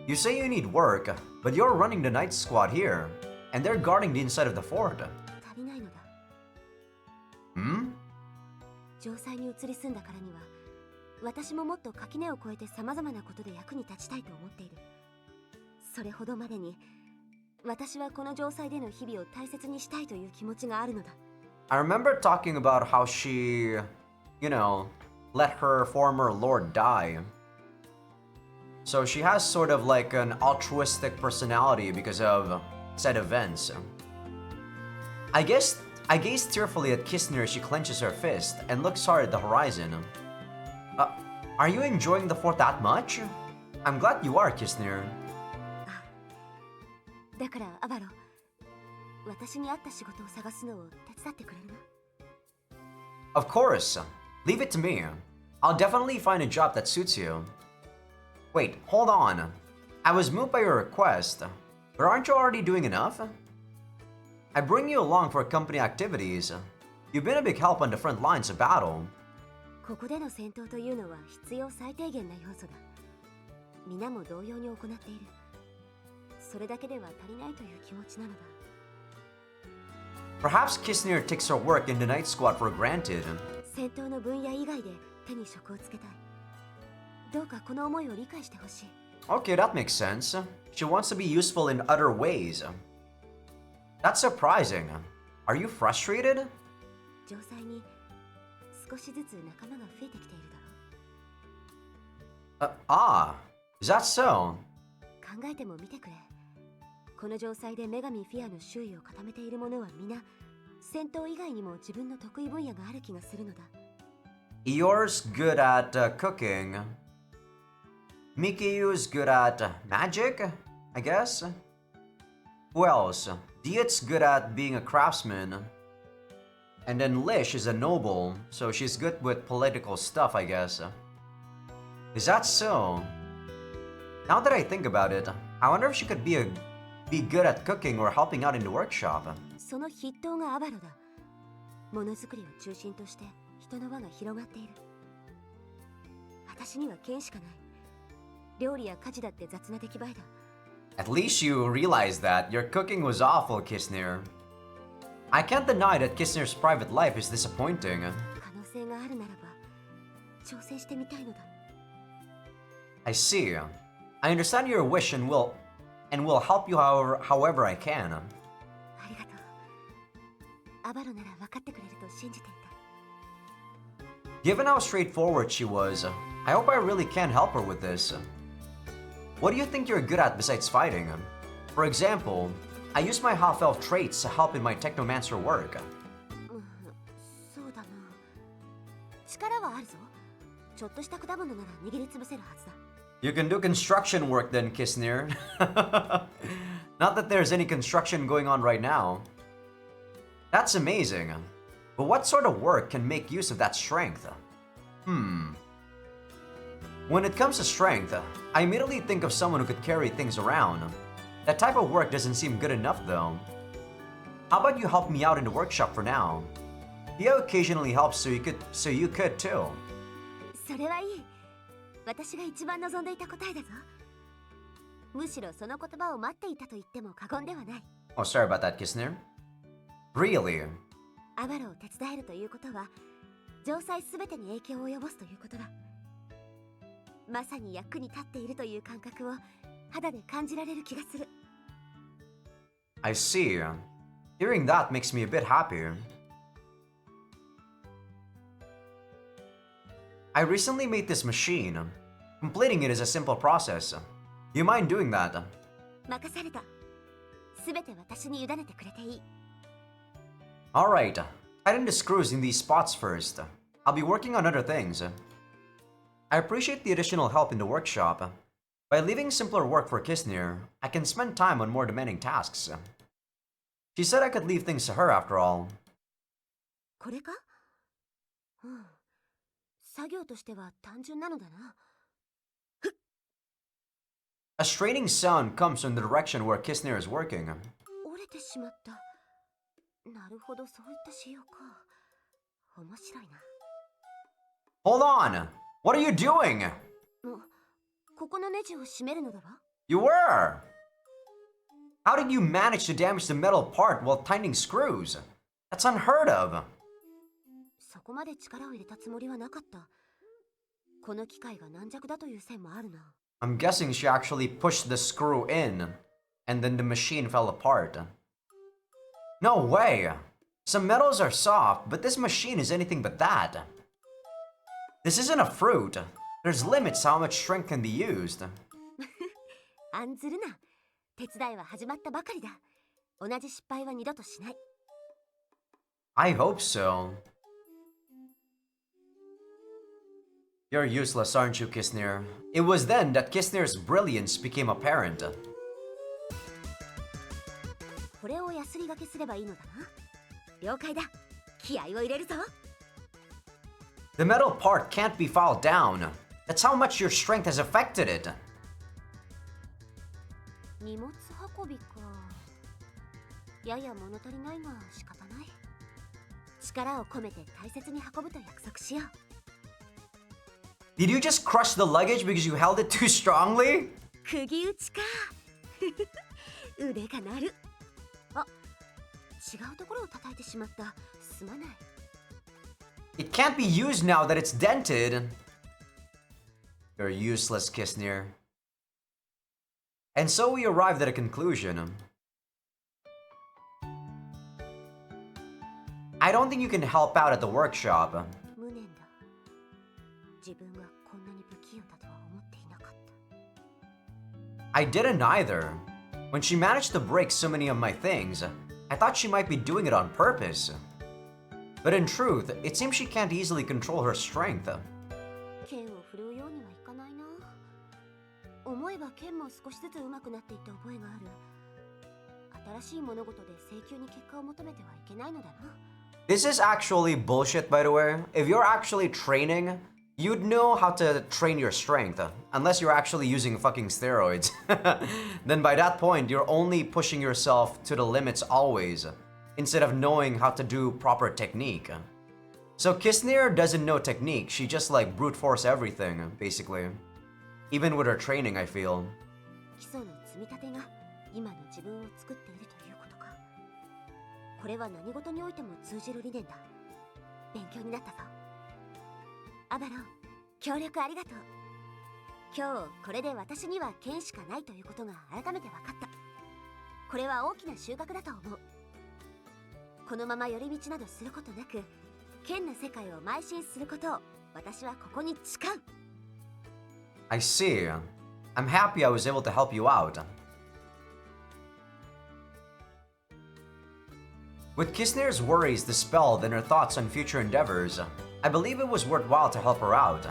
You say you need work, but you're running the night squad here, and they're guarding the inside of the fort. 足りないのだ。 城塞に移り住んだからには、私ももっと垣根を越えて様々なことで役に立ちたいと思っている。それほどまでに、私はこの城塞での日々を大切にしたいという気持ちがあるのだ。I remember talking about how she, let her former lord die. So she has sort of like an altruistic personality because of said events. I gaze tearfully at Kisnir as she clenches her fist and looks hard at the horizon. Are you enjoying the fort that much? I'm glad you are, Kisnir. だからアバロ、私に合った仕事を探すのを手伝ってくれるな。 Of course. Leave it to me. I'll definitely find a job that suits you. Wait, hold on. I was moved by your request, but aren't you already doing enough? I bring you along for company activities. You've been a big help on the front lines of battle. ここでの戦闘というのは必要最低限な要素だ。皆も同様に行っている。それだけでは足りないという気持ちなのだ。 Perhaps Kisnir takes her work in the night squad for granted. 戦闘の分野以外で手に職をつけたい。どうかこの思いを理解してほしい。 Okay, that makes sense. She wants to be useful in other ways. That's surprising. Are you frustrated? 城塞に少しずつ仲間が増えてきているだろう。Is that so? 考えてもみてくれ。この城塞で女神フィアの周囲を固めている者は皆、戦闘以外にも自分の得意分野がある気がするのだ。Eeyore's good at cooking. Mikeyu's good at magic, I guess. Who else? Diet's good at being a craftsman. And then Lish is a noble, so she's good with political stuff, I guess. Is that so? Now that I think about it, I wonder if she could be good at cooking or helping out in the workshop. その筆頭がアバロだ。ものづくりを中心として人の輪が広がっている。私には剣しかない。料理や家事だって雑な出来栄えだ。At least you realize that your cooking was awful, Kissner. I can't deny that Kissner's private life is disappointing. 可能性があるならば挑戦してみたいのだ。I see. I understand your wish and will help you however I can. ありがとう。アバロなら分かってくれると信じていた。Given how straightforward she was, I hope I really can help her with this. What do you think you're good at besides fighting? For example, I use my half-elf traits to help in my technomancer work. そうだな。力はあるぞ。ちょっとした果物なら握りつぶせるはずだ。You can do construction work then, Kissner. Not that there's any construction going on right now. That's amazing. But what sort of work can make use of that strength? When it comes to strength, I immediately think of someone who could carry things around. That type of work doesn't seem good enough though. How about you help me out in the workshop for now? Theo occasionally helps so you could too. それはいい。私が一番望んでいた答えだぞ。むしろその言葉を待っていたと言っても過言ではない。Oh, sorry about that, Kissner. Really? アバロを手伝えるということは、城塞すべてに影響を及ぼすということだ。まさに役に立っているという感覚を肌で感じられる気がする。I see. Hearing that makes me a bit happy. I recently made this machine. Completing it is a simple process. You mind doing that? 任された。すべて私に委ねてくれていい。Alright. Tighten the screws in these spots first. I'll be working on other things. I appreciate the additional help in the workshop. By leaving simpler work for Kissner, I can spend time on more demanding tasks. She said I could leave things to her after all. これか？うん。作業としては単純なのだな。A straining sound comes from the direction where Kissner is working. 折れてしまった。なるほど、そういった仕様か。面白いな。Hold on! What are you doing? ここのネジを締めるのだわ。You were! How did you manage to damage the metal part while tightening screws? That's unheard of. そこまで力を入れたつもりはなかった。この機械が軟弱だという線もあるな。I'm guessing she actually pushed the screw in, and then the machine fell apart. No way! Some metals are soft, but this machine is anything but that. This isn't a fruit. There's limits to how much strength can be used. 案ずるな。手伝いは始まったばかりだ。同じ失敗は二度としない。I hope so. You're useless, aren't you, Kissner? It was then that Kissner's brilliance became apparent. これをヤスリがけすればいいのだな。了解だ。気合を入れるぞ。The metal part can't be filed down. That's how much your strength has affected it. 荷物運びか。やや物足りないが仕方ない。力を込めて大切に運ぶと約束しよう。Did you just crush the luggage because you held it too strongly? 釘打ちか。腕が鳴る。あ、違うところを叩いてしまった。すまない。It can't be used now that it's dented. You're useless, Kissner. And so we arrived at a conclusion. I don't think you can help out at the workshop. 無念だ。自分がこんなに不器用だとは思っていなかった。I didn't either. When she managed to break so many of my things, I thought she might be doing it on purpose. But in truth, it seems she can't easily control her strength. 剣を振るうようにはいかないな。思えば剣も少しずつ上手くなっていった覚えがある。新しい物事で請求に結果を求めてはいけないのだな。This is actually bullshit, by the way. If you're actually training, you'd know how to train your strength. Unless you're actually using fucking steroids. Then by that point, you're only pushing yourself to the limits always, instead of knowing how to do proper technique. So Kisnir doesn't know technique, she just like brute force everything, basically. Even with her training, I feel. 基礎の積み立てが今の自分を作っているということか。これは何事においても通じる理念だ。勉強になったぞ。アバロン、協力ありがとう。今日これで私には剣しかないということが改めて分かった。これは大きな収穫だと思う。このまま寄り道などすることなく、剣の世界を邁進することを私はここに誓う。I see. I'm happy I was able to help you out. With Kisner's worries dispelled and her thoughts on future endeavors, I believe it was worthwhile to help her out.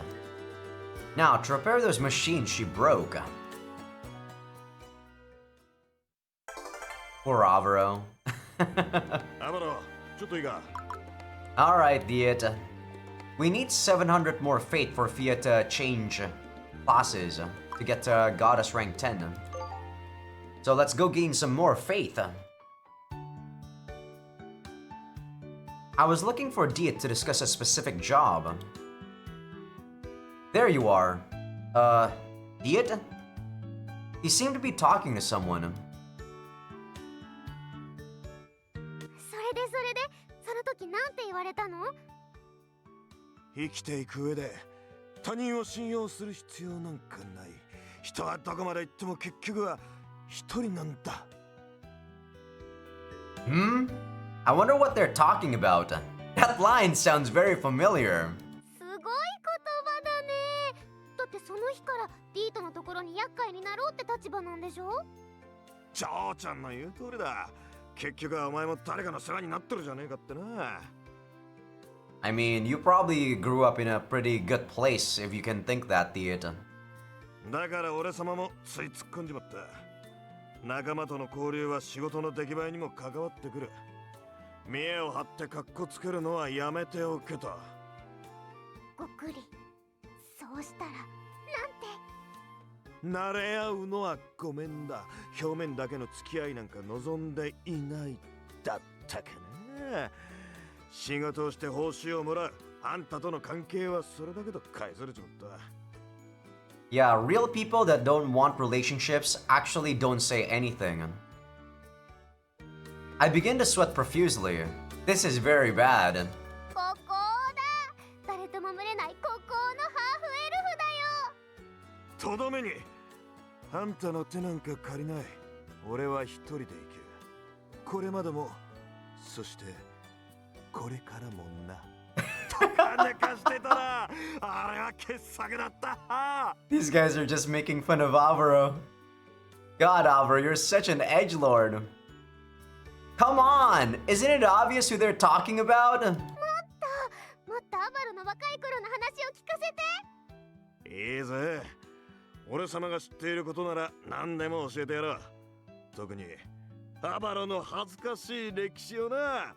Now, to repair those machines she broke. Poor Avaro. Alright, Diet. We need 700 more fate for Fia to change classes to get to Goddess rank 10. So let's go gain some more faith. I was looking for Diet to discuss a specific job. There you are. Diet? He seemed to be talking to someone. それでその時なんて言われたの？生きていく上で他人を信用する必要なんかない。人はどこまで行っても結局は一人なんだ。I wonder what they're talking about. That line sounds very familiar. すごい言葉だね。だってその日からディートのところに厄介になろうって立場なんでしょ？嬢ちゃんの言う通りだ。結局はお前も誰かの世話になってるじゃねえかってな。I mean, you probably grew up in a pretty good place if you can think that, Diet. だから俺様もつい突っ込んじまった。仲間との交流は仕事の出来栄えにも関わってくる。見栄を張ってカッコつけるのはやめておけと。ごくり。そうしたら慣れ合うのはごめんだ。表面だけの付き合いなんか望んでいないだったかな。仕事をして報酬をもらう。あんたとの関係はそれだけど返されちまった。Yeah, real people that don't want relationships actually don't say anything. I begin to sweat profusely. This is very bad. ここだ。誰とも群れない孤高のハーフエルフだよ。とどめにあんたの手なんか借りない。俺は一人で行ける。これまでも、そしてこれからもな。とか寝かしてたら、あれは傑作だった。These guys are just making fun of Alvaro. God, Alvaro, you're such an edgelord. Come on! Isn't it obvious who they're talking about? もっとアバロの若い頃の話を聞かせて。いいぜ。俺様が知っていることなら何でも教えてやろう。特にアバロの恥ずかしい歴史をな。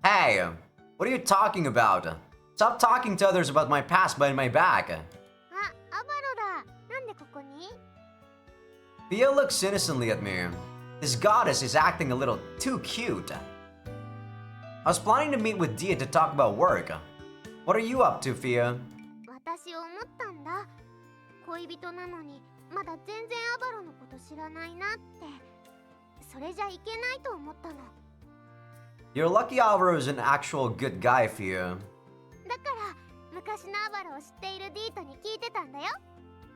Hey, what are you talking about? Stop talking to others about my past behind my back. あ、アバロだ。なんでここに？ Thea looks innocently at me. This goddess is acting a little too cute. I was planning to meet with Dia to talk about work. What are you up to, Fia? 私思ったんだ。恋人なのにまだ全然アバロのこと知らないなって。それじゃいけないと思ったの。You're lucky Alvaro is an actual good guy, Fia. だから昔のアバロを知っているディートに聞いてたんだよ。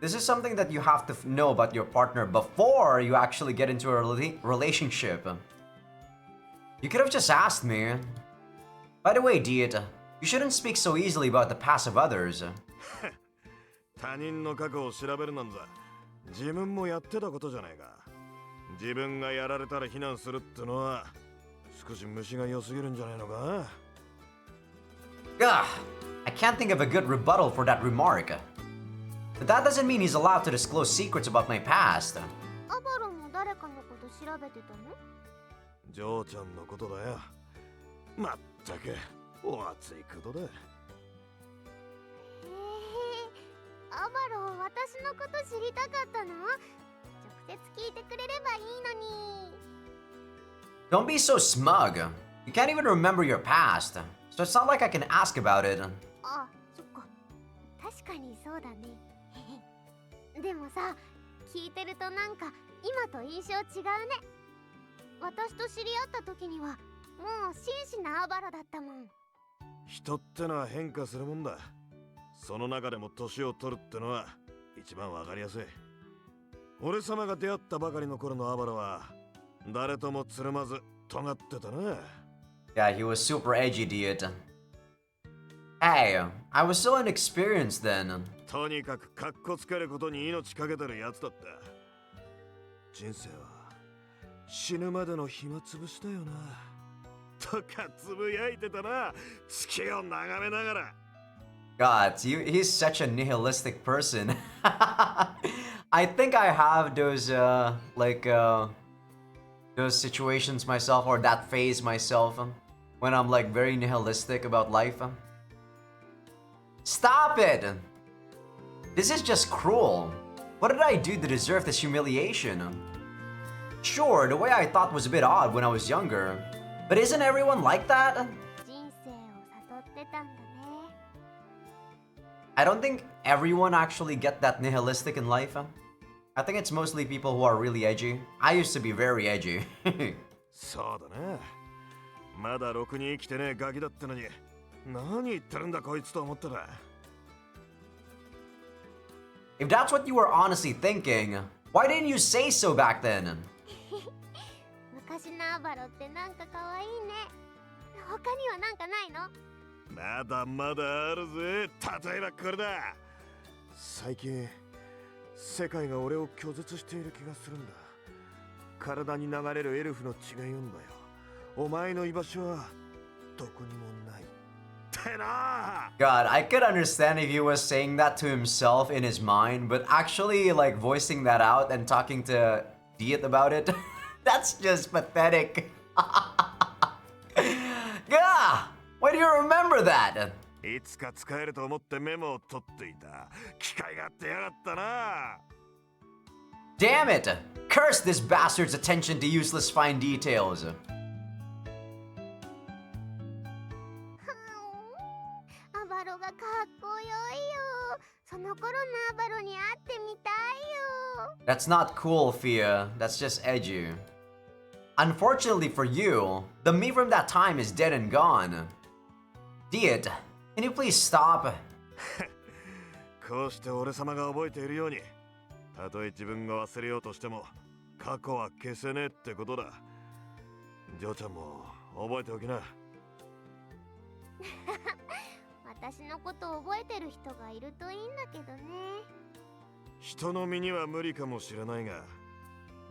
This is something that you have to know about your partner before you actually get into a relationship. You could have just asked me. By the way, Diet, you shouldn't speak so easily about the past of others. 他人の過去を調べるなんざ自分もやってたことじゃないか。自分がやられたら非難するってのは少し虫が良すぎるんじゃないのか? Ugh, I can't think of a good rebuttal for that remark. But that doesn't mean he's allowed to disclose secrets about my past. アバロも誰かのこと調べてたの？ジョーちゃんのことだよ。まったくお熱いことだ。アバロ、私のこと知りたかったの？直接聞いてくれればいいのに。Don't be so smug. You can't even remember your past, so it's not like I can ask about it. あ、そっか。確かにそうだね。でもさ、聞いてるとなんか今と印象違うね。私と知り合った時にはもう真摯なアバロだったもん。人ってのは変化するもんだ。その中でも年を取るってのは一番わかりやすい。俺様が出会ったばかりの頃のアバロは誰ともつるまず尖ってたな。Yeah, he was super edgy, dude. Hey, I was so inexperienced then. とにかくカッコつけることに命かけてるやつだった。人生は死ぬまでの暇つぶしだよな。とかつぶやいてたな。月を眺めながら。God, he's such a nihilistic person. I think I have those, those situations myself, or that phase myself, when I'm like very nihilistic about life. Stop it! This is just cruel. What did I do to deserve this humiliation? Sure, the way I thought was a bit odd when I was younger, but isn't everyone like that? 人生を悟ってたんだね。I don't think everyone actually get that nihilistic in life. I think it's mostly people who are really edgy. I used to be very edgy. そうだね。まだろくに生きてねえガキだったのに、何言ってるんだこいつと思ったら。If that's what you were honestly thinking, why didn't you say so back then? 昔のアバロってなんか可愛いね。他にはなんかないの？まだまだあるぜ。例えばこれだ。最近世界が俺を拒絶している気がするんだ。体に流れるエルフの血が言うんだよ。お前の居場所はどこにもないってな。 God, I could understand if he was saying that to himself in his mind, but actually like voicing that out and talking to Diet about it, that's just pathetic. Yeah, why do you remember that? いつか使えると思ってメモを取っていた。機会があってやがったな。 Damn it! Curse this bastard's attention to useless fine details. アバロがかっこよいよ。その頃のアバロに会ってみたいよ。 That's not cool, Fia. That's just edgy. Unfortunately for you, the me from that time is dead and gone. Diet, can you please stop? こうして俺様が覚えているように、たとえ自分が忘れようとしても過去は消せねえってことだ。ジョーちゃんも覚えておきな。私のことを覚えてる人がいるといいんだけどね。人の身には無理かもしれないが、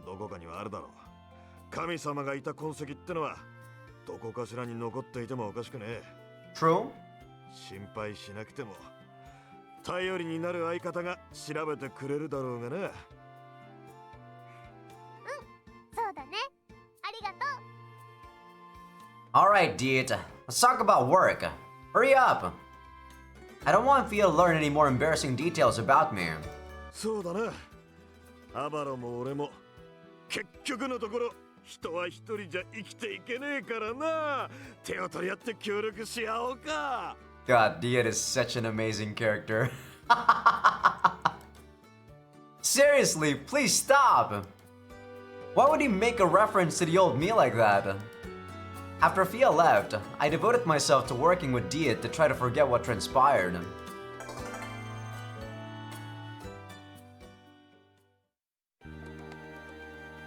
どこかにはあるだろう。神様がいた痕跡ってのはどこかしらに残っていてもおかしくねえ。 True? 心配しなくても頼りになる相方が調べてくれるだろうがな。そうだね。ありがとう。 Alright, Diet, let's talk about work. Hurry up! I don't want Fia to learn any more embarrassing details about me. そうだな。アバロも俺も結局のところ人は一人じゃ生きていけねえからな。手を取り合って協力し合おうか。 God, Diet is such an amazing character. Seriously, please stop! Why would he make a reference to the old me like that? After Fia left, I devoted myself to working with Diet to try to forget what transpired.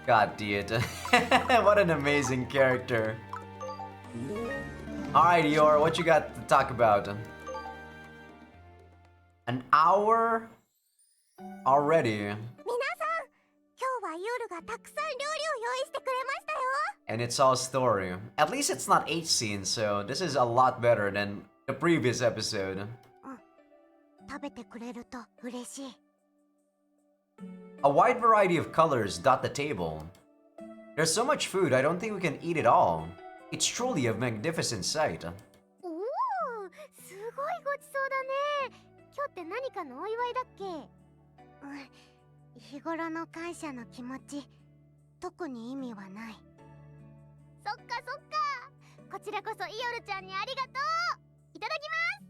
God, Diet. What an amazing character. Alright, Yor, what you got to talk about? An hour already. 皆さん、今日は夜がたくさん料理を用意してくれましたよ。And it's all story. At least it's not 8 scenes, so this is a lot better than the previous episode. 食べてくれると嬉しい。 A wide variety of colors dot the table. There's so much food, I don't think we can eat it all. It's truly a magnificent sight. おお、すごいごちそうだね。今日って何かのお祝いだっけ？日頃の感謝の気持ち、特に意味はない。そっかそっか。こちらこそイオルちゃんにありがとう。いただきま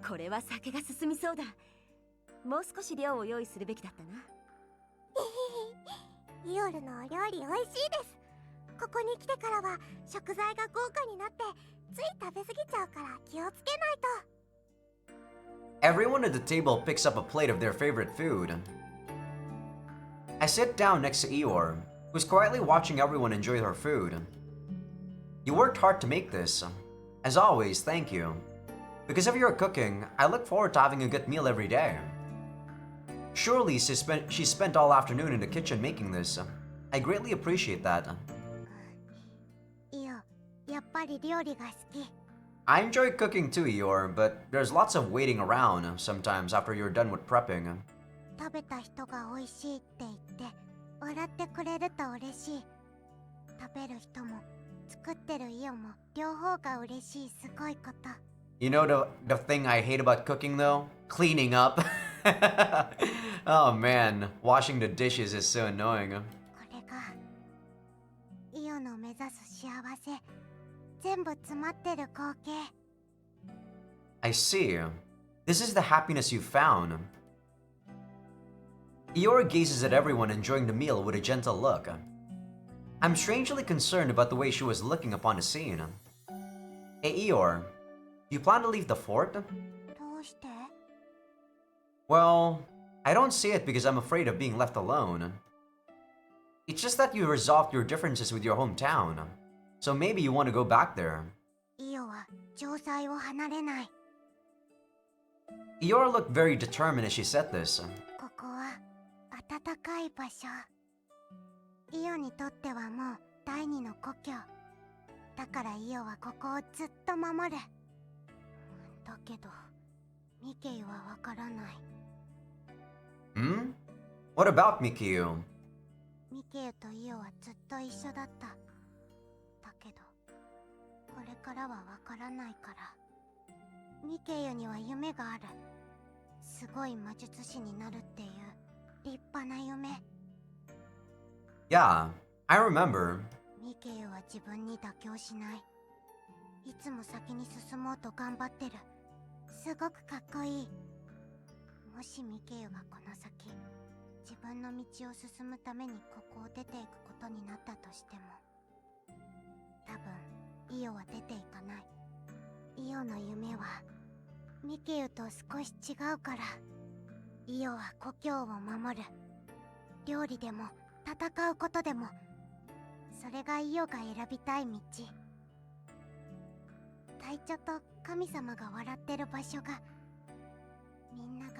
す。これは酒が進みそうだ。もう少し量を用意するべきだったな。イオルのお料理美味しいです。ここに来てからは食材が豪華になってつい食べ過ぎちゃうから気をつけないと。 Everyone at the table picks up a plate of their favorite food. I sit down next to Eeyore, who's quietly watching everyone enjoy her food. You worked hard to make this. As always, thank you. Because of your cooking, I look forward to having a good meal every day. Surely she spent all afternoon in the kitchen making this. I greatly appreciate that. イオ、やっぱり料理が好き。 I enjoy cooking too, Eeyore, but there's lots of waiting around sometimes after you're done with prepping. 食べた人が美味しいって言って笑ってくれると嬉しい。食べる人も作ってるイオも両方が嬉しいすごいこと。 You know the thing I hate about cooking though? Cleaning up. Oh man, washing the dishes is so annoying. これがイオの目指す幸せ、全部詰まってる光景。 I see. This is the happiness you found. Eeyore gazes at everyone enjoying the meal with a gentle look. I'm strangely concerned about the way she was looking upon the scene. Hey Eeyore, do you plan to leave the fort? どうして？ Well, I don't say it because I'm afraid of being left alone. It's just that you resolved your differences with your hometown, so maybe you want to go back there. イオは城塞を離れない。 Eeyore looked very determined as she said this. ここは暖かい場所。イオにとってはもう第二の故郷。だからイオはここをずっと守る。だけど、ミケイはわからない。 Hmm? What about Mikio? ミケイとイオはずっと一緒だった。だけど、これからはわからないから。ミケイには夢がある。すごい魔術師になるっていう立派な夢。 Yeah, I remember. ミケイは自分に妥協しない。いつも先に進もうと頑張ってる。すごくかっこいい。もしミケイがこの先、自分の道を進むためにここを出ていくことになったとしても、多分イオは出ていかない。イオの夢はミケイと少し違うから。イオは故郷を守る。料理でも戦うことでも、それがイオが選びたい道。隊長と神様が笑ってる場所が、みんなが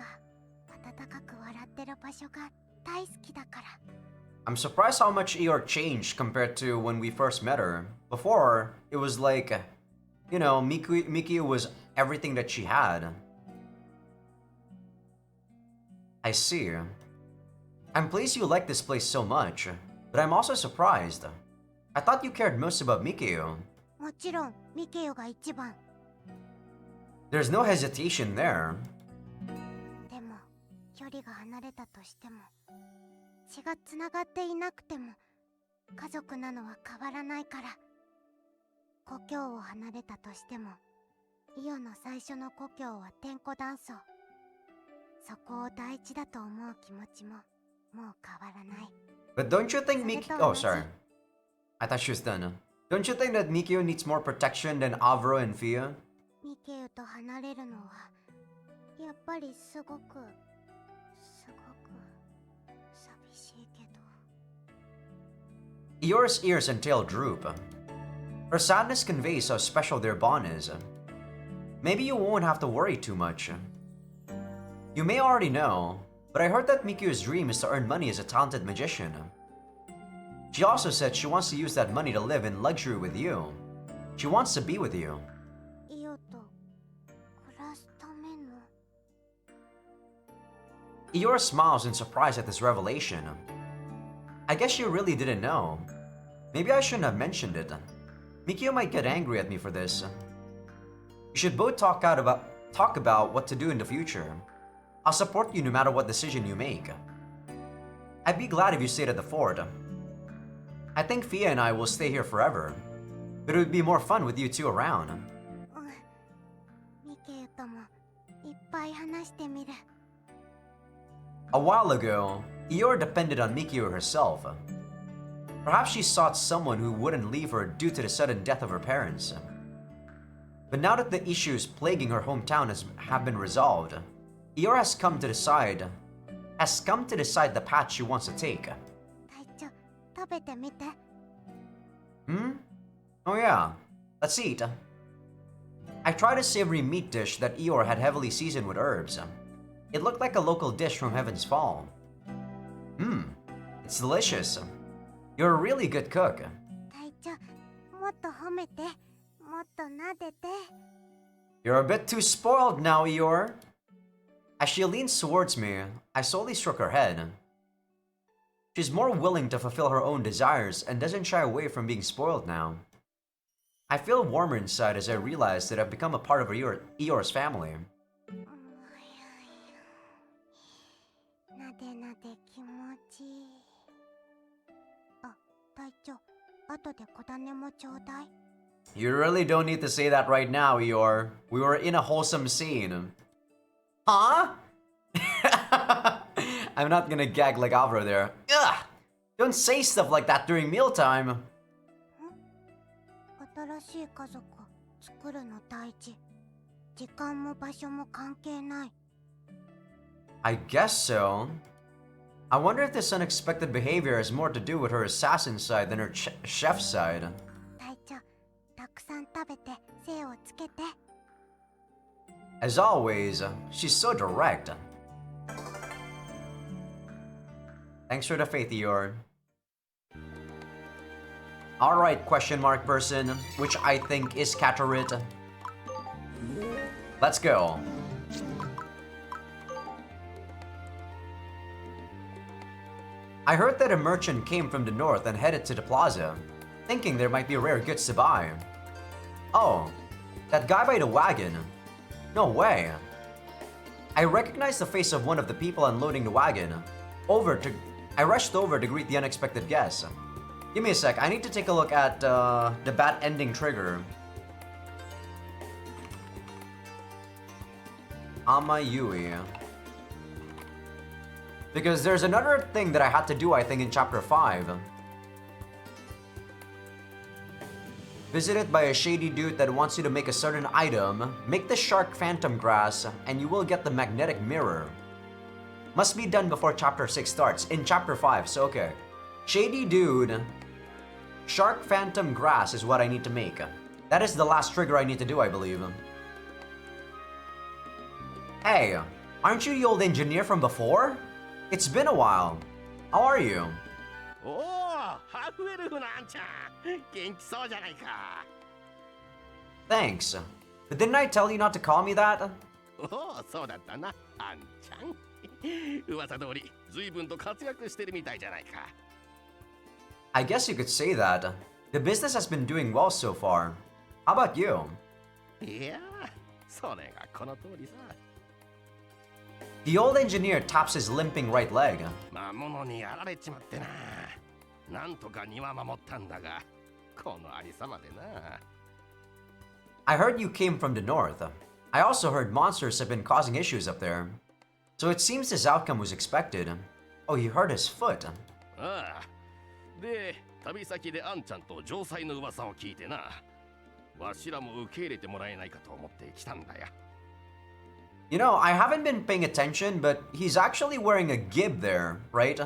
温かく笑ってる場所が大好きだから。 I'm surprised how much Eeyore changed compared to when we first met her. Before, it was like, you know, Mikio was everything that she had. I see. I'm pleased you like this place so much, but I'm also surprised. I thought you cared most about Mikio. もちろんミケイが一番。 There's no hesitation there. でも距離が離れたとしても、血がつながっていなくても家族なのは変わらないから。故郷を離れたとしても、イオの最初の故郷は天子断層。そこを第一だと思う気持ちももう変わらない。 But don't you think Oh, sorry. I thought she was done. Don't you think that Mikio needs more protection than Avro and Fia? ミケイと離れるのはやっぱりすごく寂しいけど。 Eeyore's ears and tail droop. Her sadness conveys how special their bond is. Maybe you won't have to worry too much. You may already know, but I heard that Mikio's dream is to earn money as a talented magician. She also said she wants to use that money to live in luxury with you. She wants to be with you. イオと暮らすための。 Eeyore smiles in surprise at this revelation. I guess you really didn't know. Maybe I shouldn't have mentioned it. Mikio might get angry at me for this. You should both talk about what to do in the future. I'll support you no matter what decision you make. I'd be glad if you stayed at the fort. I think Fia and I will stay here forever, but it would be more fun with you two around. ミケユともいっぱい話してみる。 A while ago, Eeyore depended on Mikio herself. Perhaps she sought someone who wouldn't leave her due to the sudden death of her parents. But now that the issues plaguing her hometown have been resolved, Eeyore has come to decide the path she wants to take. 隊長、食べてみて。 Hmm? Oh yeah, let's eat. I tried a savory meat dish that Eeyore had heavily seasoned with herbs. It looked like a local dish from Heaven's Fall. It's delicious. You're a really good cook. 隊長、もっと褒めて。もっと撫でて。 You're a bit too spoiled now, Eeyore. As she leans towards me, I slowly stroke her head. She's more willing to fulfill her own desires and doesn't shy away from being spoiled now. I feel warmer inside as I realize that I've become a part of Eeyore's family. なでなで気持ちいい。あ、隊長、後で小種もちょうだい。 You really don't need to say that right now, Eeyore. We were in a wholesome scene. Huh? I'm not gonna gag like Avro there. Ugh! Don't say stuff like that during mealtime. 新しい家族作るの大事。時間も場所も関係ない。 I guess so. I wonder if this unexpected behavior has more to do with her assassin side than her chef side. 隊長、たくさん食べて精をつけて。 As always, she's so direct. Thanks for the faith, Eeyore. Alright, question mark person, which I think is Katarit. Let's go. I heard that a merchant came from the north and headed to the plaza, thinking there might be rare goods to buy. Oh, that guy by the wagon. No way. I recognized the face of one of the people unloading the wagon. I rushed over to greet the unexpected guest. Give me a sec, I need to take a look at the bad ending trigger. Amayui. Because there's another thing that I had to do, I think, in chapter 5. Visited by a shady dude that wants you to make a certain item, make the shark phantom grass, and you will get the magnetic mirror. Must be done before chapter 6 starts, in chapter 5, so okay. Shady dude, shark phantom grass is what I need to make. That is the last trigger I need to do, I believe. Hey, aren't you the old engineer from before? It's been a while. How are you? おお、ハーフエルフのあんちゃん、元気そうじゃないか。Thanks. But didn't I tell you not to call me that? おお、そうだったな、あんちゃん。噂通り、随分と活躍してるみたいじゃないか。I guess you could say that. The business has been doing well so far. How about you? いや、それがこの通りさ。The old engineer taps his limping right leg. 魔物にやられちまってな。なんとか庭守ったんだが、このありさまでな。I heard you came from the north. I also heard monsters have been causing issues up there. So it seems this outcome was expected. Oh, you hurt his foot. ああ。で、旅先であんちゃんと城塞の噂を聞いてな。わしらも受け入れてもらえないかと思って来たんだよ。You know, I haven't been paying attention, but he's actually wearing a gib there, right?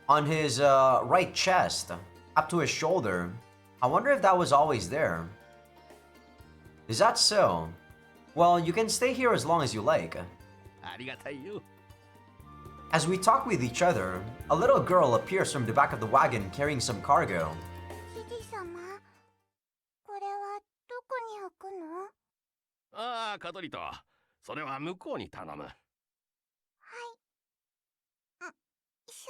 On his right chest, up to his shoulder. I wonder if that was always there. Is that so? Well, you can stay here as long as you like. ありがたいよ。As we talk with each other, a little girl appears from the back of the wagon carrying some cargo. ジジ様、これはどこに置くの？ああ、カトリト。それは向こうに頼む。はい。よいし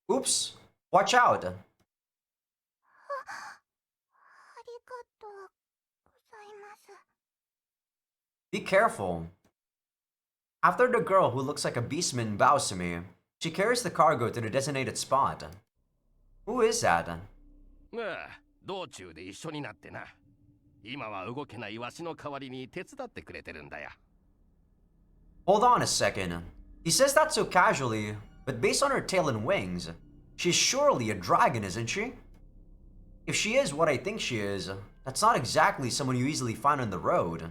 ょ。 Oops! Watch out! ありがとうございます。 Be careful. After the girl who looks like a beastman bows to me, she carries the cargo to the designated spot. Who is that? ああ、道中で一緒になってな。今は動けないわしの代わりに手伝ってくれてるんだよ。Hold on a second. He says that so casually, but based on her tail and wings, she's surely a dragon, isn't she? If she is what I think she is, that's not exactly someone you easily find on the road.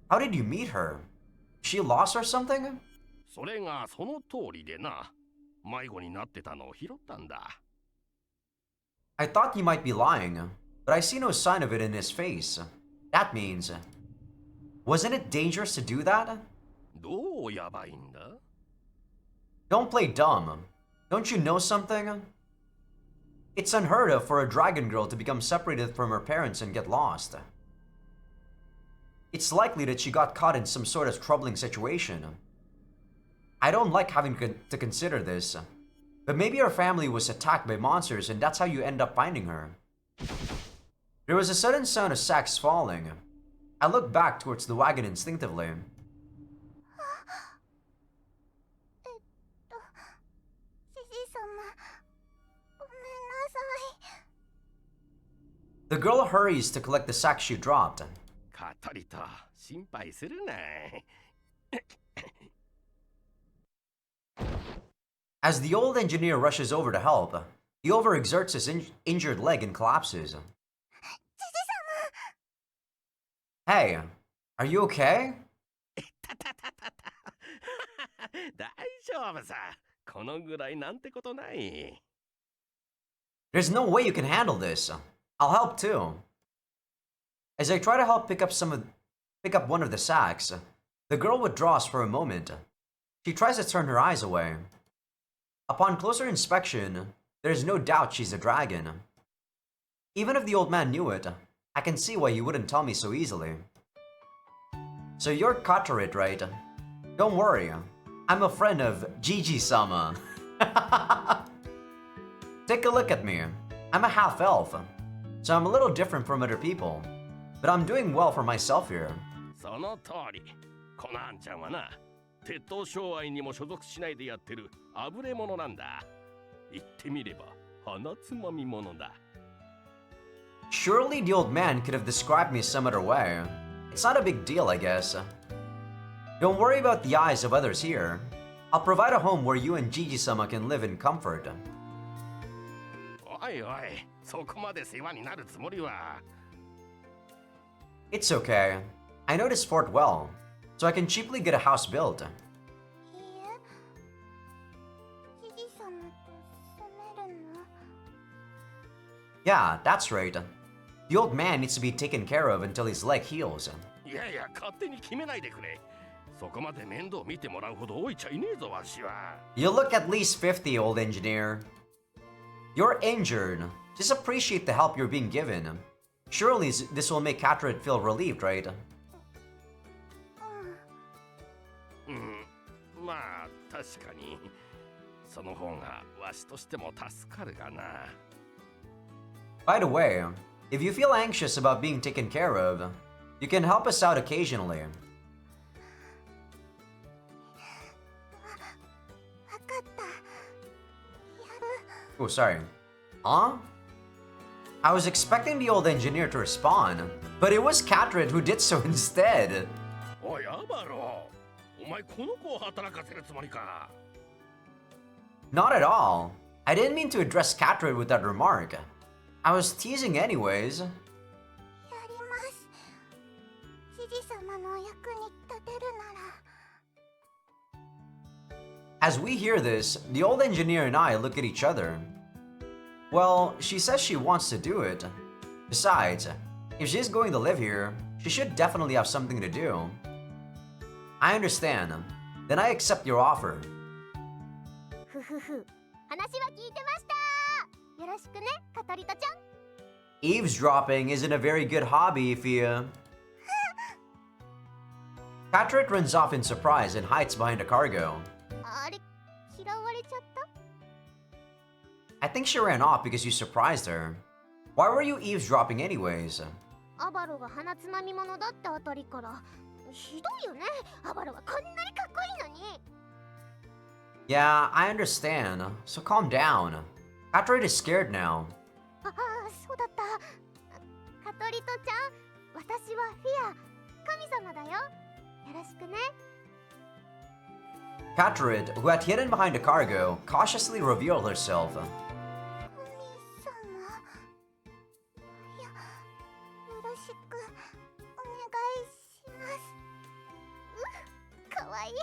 How did you meet her? She lost or something? それがその通りでな。迷子になってたのを拾ったんだ。I thought he might be lying, but I see no sign of it in his face. That means... Wasn't it dangerous to do that? どうやばいんだ？ Don't play dumb. Don't you know something? It's unheard of for a dragon girl to become separated from her parents and get lost. It's likely that she got caught in some sort of troubling situation. I don't like having to consider this, but maybe her family was attacked by monsters and that's how you end up finding her. There was a sudden sound of sacks falling. I looked back towards the wagon instinctively. ジジ様、ごめんなさい。 The girl hurries to collect the sack she dropped. カトリト、心配するな。As the old engineer rushes over to help, he overexerts his injured leg and collapses. ジジ様。 Hey, are you okay? 大丈夫さ。このぐらいなんてことない。There's no way you can handle this. I'll help too. As I try to help pick up one of the sacks, the girl withdraws for a moment. She tries to turn her eyes away. Upon closer inspection, there's no doubt she's a dragon. Even if the old man knew it, I can see why he wouldn't tell me so easily. So you're Katarit, right? Don't worry, I'm a friend of Gigi-sama. Take a look at me. I'm a half-elf, so I'm a little different from other people. But I'm doing well for myself here. その通り。このあんちゃんはな、鉄塔障害にも所属しないでやってるあぶれ者なんだ。言ってみれば鼻つまみ者だ。Surely the old man could have described me some other way. It's not a big deal, I guess. Don't worry about the eyes of others here. I'll provide a home where you and Gigi-sama can live in comfort. おいおい、そこまで世話になるつもりは。It's okay. I know this fort well, so I can cheaply get a house built. いいえ。ジジ様と住めるの？ Yeah, that's right. The old man needs to be taken care of until his leg heals. いやいや、勝手に決めないでくれ。そこまで面倒見てもらうほど置いちゃいねえぞ、わしは。You look at least 50, old engineer. You're injured. Just appreciate the help you're being given. Surely this will make Catred feel relieved, right? うん、まあ確かに。その方がわしとしても助かるがな。By the way, if you feel anxious about being taken care of, you can help us out occasionally. わかった。やる。 Oh, sorry. Huh? I was expecting the old engineer to respond, but it was Catred who did so instead. おい、アバロー。お前この子を働かせるつもりか。Not at all. I didn't mean to address Catred with that remark. I was teasing anyways. やります。ジジ様のお役に立てるなら。 As we hear this, the old engineer and I look at each other. Well, she says she wants to do it. Besides, if she's going to live here, she she should definitely have something to do. I understand. Then I accept your offer. ふふふ、話は聞いてました。よろしくね、カトリトちゃん。 Eavesdropping isn't a very good hobby if you... Catrit runs off in surprise and hides behind a cargo. あれ、嫌われちゃった？ I think she ran off because you surprised her. Why were you eavesdropping anyways? アバロが鼻つまみ者だってあたりからひどいよね。アバロはこんなにかっこいいのに。 Yeah, I understand. So calm down. Catrit is scared now. ああ、そうだった。カトリトちゃん、私はフィア、神様だよ。よろしくね。 Catrit, who had hidden behind a cargo, cautiously revealed herself. 神様。いや、よろしくお願いします。かわいい。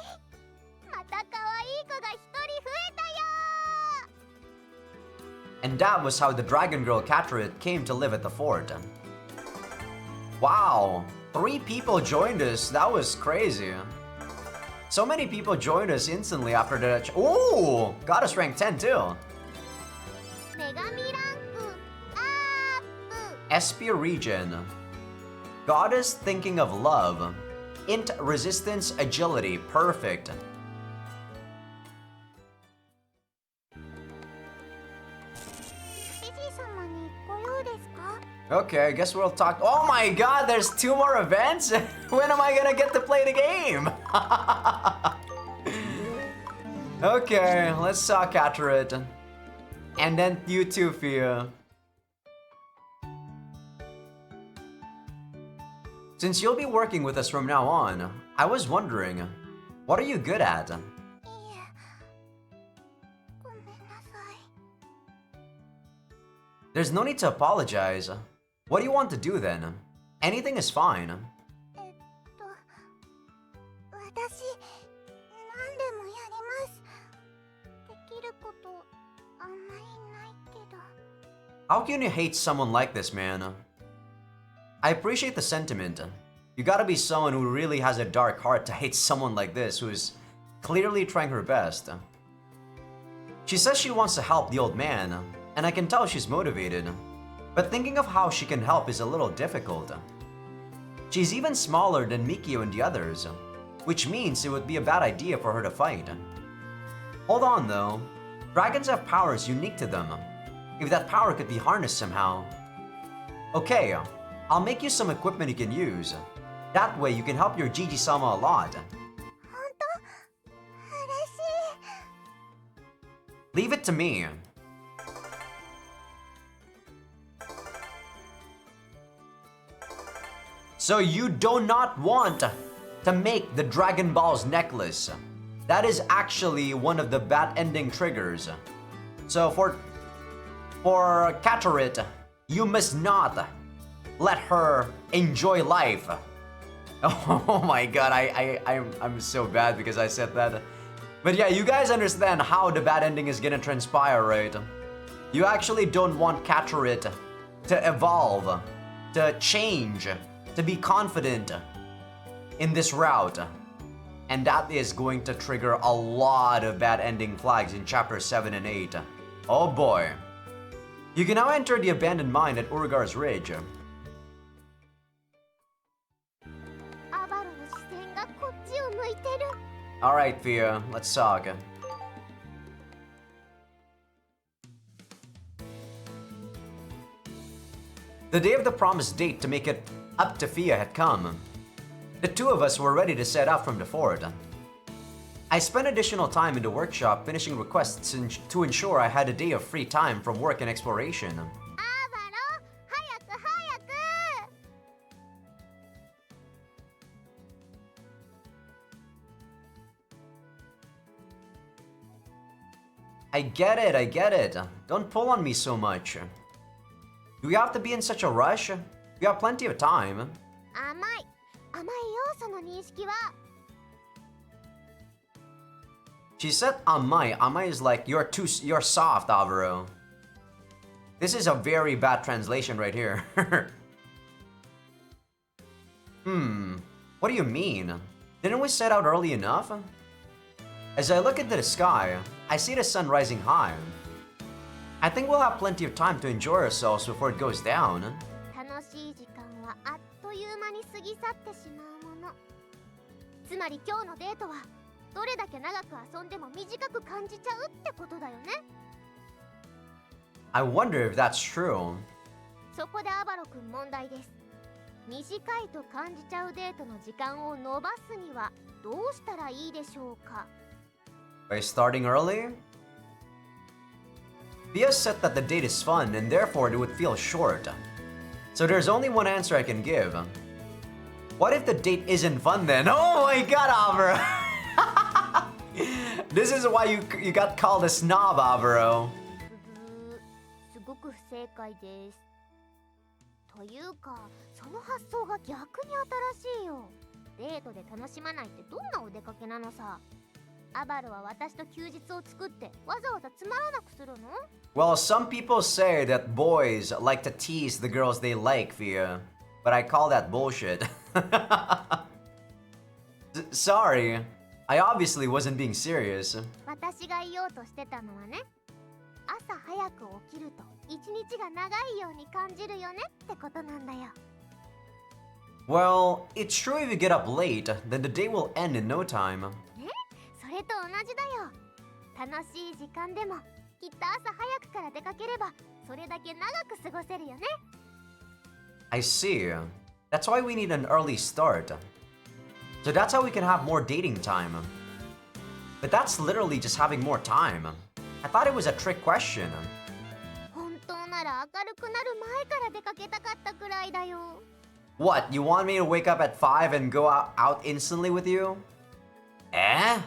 またかわいい子が一人増えたよ。 And that was how the dragon girl Catrit came to live at the fort. Wow, 3 people joined us. That was crazy. So many people joined us instantly after the... Ooh, got us rank 10 too. 女神ランクアップ。 SP region. Goddess thinking of love. Int resistance agility. Perfect. Okay, I guess we'll talk. Oh my god, there's 2 more events? When am I gonna get to play the game? Okay, let's talk Catrit. And then you too, Fia. Since you'll be working with us from now on, I was wondering, what are you good at? There's no need to apologize. What do you want to do then? Anything is fine. 私、何でもやります。できることあんまりないけど。 How can you hate someone like this, man? I appreciate the sentiment. You gotta be someone who really has a dark heart to hate someone like this who is clearly trying her best. She says she wants to help the old man, and I can tell she's motivated. But thinking of how she can help is a little difficult. She's even smaller than Mikio and the others, which means it would be a bad idea for her to fight. Hold on though, dragons have powers unique to them. If that power could be harnessed somehow. Okay, I'll make you some equipment you can use. That way you can help your Gigi-sama a lot. Leave it to me. So you do not want to make the Dragon Ball's necklace. That is actually one of the bad ending triggers. So for Catrit, you must not let her enjoy life. Oh my god, I'm so bad because I said that. But yeah, you guys understand how the bad ending is gonna transpire, right? You actually don't want Catrit to evolve, to change, to be confident in this route. And that is going to trigger a lot of bad ending flags in chapter 7 and 8. Oh boy. You can now enter the abandoned mine at Urgar's Ridge. Alright, Fia, let's talk. The day of the promised date to make it up to Fia had come. The 2 of us were ready to set out from the fort. I spent additional time in the workshop finishing requests to ensure I had a day of free time from work and exploration. I get it. Don't pull on me so much. Do we have to be in such a rush? We have plenty of time. She said Amai. Amai is like, you're soft, Alvaro. This is a very bad translation right here. What do you mean? Didn't we set out early enough? As I look into the sky, I see the sun rising high. I think we'll have plenty of time to enjoy ourselves before it goes down. 楽しい時間はあっという間に過ぎ去ってしまうもの。つまり今日のデートはどれだけ長く遊んでも短く感じちゃうってことだよね。I wonder if that's true. そこでアバロ君問題です。短いと感じちゃうデートの時間を延ばすにはどうしたらいいでしょうか。 By starting early? Bia said that the date is fun and therefore it would feel short. So there's only one answer I can give. What if the date isn't fun then? Oh my god, Avro! This is why you got called a snob, Avro. すごく不正解です。というか、その発想が逆に新しいよ。デートで楽しまないってどんなお出かけなのさ。アバロは私と休日を作ってわざわざつまらなくするの？ Well, some people say that boys like to tease the girls they like, Via. But I call that bullshit. Sorry, I obviously wasn't being serious. 私が言おうとしてたのはね、朝早く起きると一日が長いように感じるよねってことなんだよ。Well, it's true if you get up late, then the day will end in no time. ね、それと同じだよ。楽しい時間でもきっと朝早くから出かければそれだけ長く過ごせるよね。I see. That's why we need an early start. So that's how we can have more dating time. But that's literally just having more time. I thought it was a trick question. 本当なら明るくなる前から出かけたかったくらいだよ。What, you want me to wake up at 5 and go out instantly with you? Eh?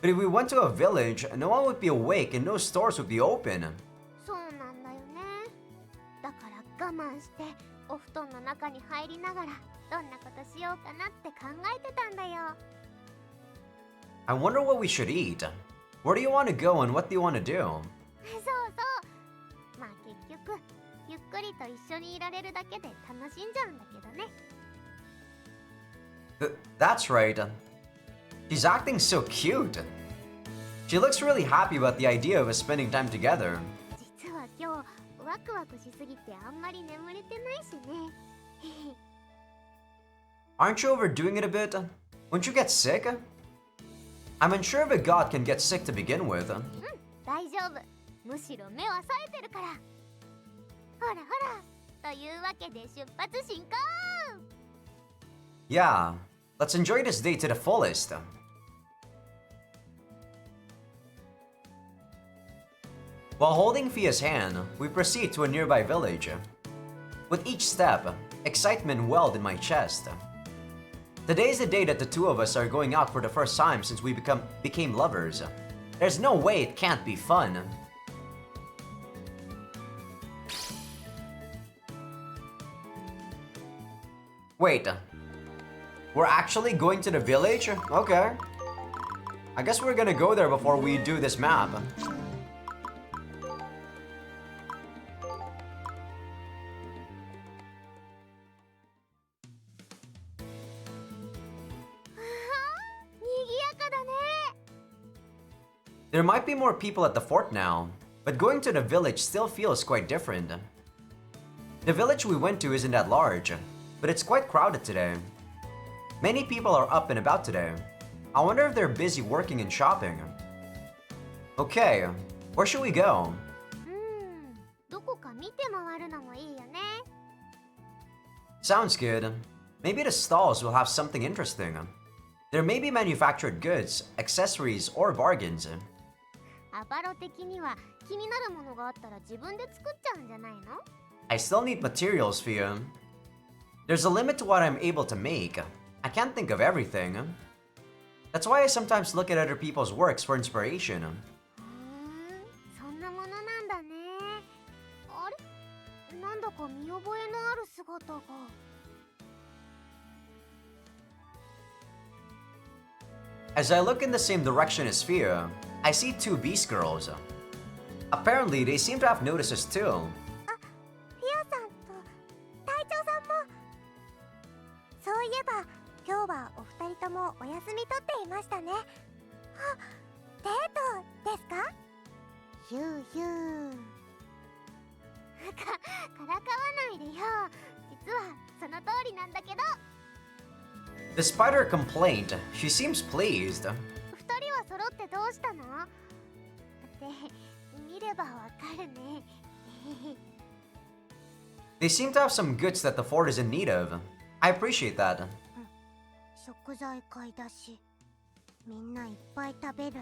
But if we went to a village, no one would be awake and no stores would be open. そうなんだよね。だから我慢してお布団の中に入りながらどんなことしようかなって考えてたんだよ。I wonder what we should eat. Where do you want to go and what do you want to do? そうそう。まあ結局ゆっくりと一緒にいられるだけで楽しんじゃうんだけどね。That's right. She's acting so cute. She looks really happy about the idea of us spending time together. 実は今日ワクワクしすぎてあんまり眠れてないしね。Aren't you overdoing it a bit? Won't you get sick? I'm unsure if a god can get sick to begin with. 大丈夫。むしろ目は冴えてるから。ほらほら。というわけで出発進行。 Yeah, let's enjoy this day to the fullest. While holding Fia's hand, we proceed to a nearby village. With each step, excitement welled in my chest. Today is the day that the two of us are going out for the first time since we became lovers. There's no way it can't be fun. Wait, we're actually going to the village? Okay. I guess we're gonna go there before we do this map. There might be more people at the fort now, but going to the village still feels quite different. The village we went to isn't that large, but it's quite crowded today. Many people are up and about today. I wonder if they're busy working and shopping. Okay, where should we go? どこか見て回るのもいいよね。 Sounds good. Maybe the stalls will have something interesting. There may be manufactured goods, accessories, or bargains. アバロ的には気になるものがあったら自分で作っちゃうんじゃないの？ I still need materials, Fia. There's a limit to what I'm able to make. I can't think of everything. That's why I sometimes look at other people's works for inspiration. そんなものなんだね。あれ？なんだか見覚えのある姿が。As I look in the same direction as Fia, I see two beast girls. Apparently, they seem to have noticed us too. フィアさんと隊長さんも。そういえば休み取っていましたね。あ、デートですか？ヒューヒュー。からかわないでよ。実はその通りなんだけど。 Despite her complaint, she seems pleased. 二人は揃ってどうしたの？って見ればわかるね。They seem to have some goods that the fort is in need of. I appreciate that. 食材買いだし、みんないっぱい食べる。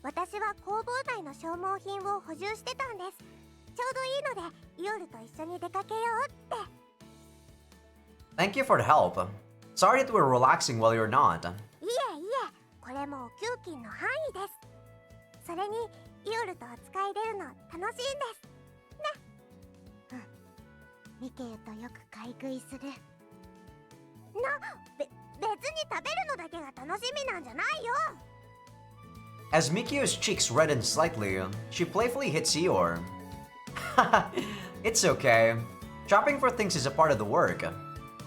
私は工房内の消耗品を補充してたんです。ちょうどいいので、イオルと一緒に出かけようって。Thank you for the help. Sorry that we're relaxing while you're not. いえいえ、これも給金の範囲です。それに、イオルと扱い出るの楽しいんです。ね。ミケユとよく買い食いする。別に食べるのだけが楽しみなんじゃないよ。 As Mikyu's cheeks redden slightly, she playfully hits Eeyore. It's okay. Shopping for things is a part of the work,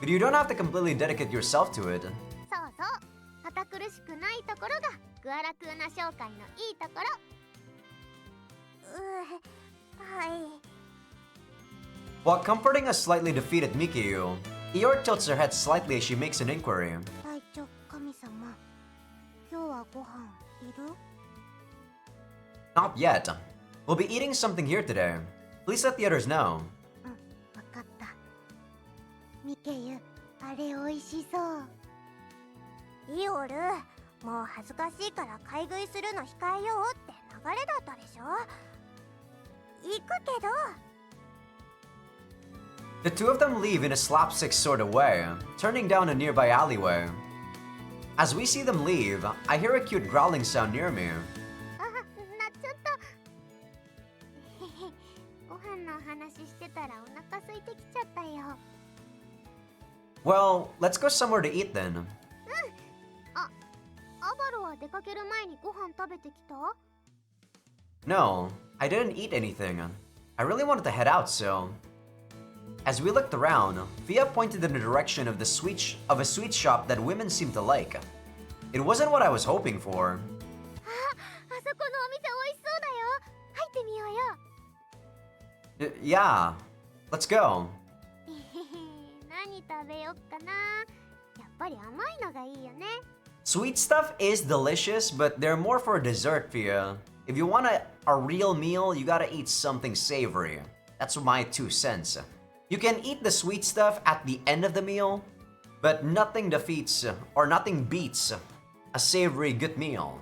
but you don't have to completely dedicate yourself to it. そうそう。堅苦しくないところがグアラクーナ商会のいいところ。はい。 While comforting a slightly defeated Mikyu, Eeyore tilts her head slightly as she makes an inquiry. 隊長神様、今日はご飯いる？ Not yet. We'll be eating something here today. Please let the others know. わかった。ミケユ、あれおいしそう。イオル、もう恥ずかしいから買い食いするの控えようって流れだったでしょ。行くけど。 The two of them leave in a slapstick sort of way, turning down a nearby alleyway. As we see them leave, I hear a cute growling sound near me. あ、なっちゃった。ご飯の話してたらお腹空いてきちゃったよ。Well, let's go somewhere to eat then. アバロは出かける前にご飯食べてきた？ No, I didn't eat anything. I really wanted to head out, so... As we looked around, Fia pointed in the direction of a sweet shop that women seem to like. It wasn't what I was hoping for. あそこのお店美味しそうだよ。入ってみようよ。Yeah, let's go. 何食べよっかな。やっぱり甘いのがいいよね。 Sweet stuff is delicious, but they're more for dessert, Fia. If you want a real meal, you gotta eat something savory. That's my 2 cents. You can eat the sweet stuff at the end of the meal, but nothing defeats or nothing beats a savory good meal.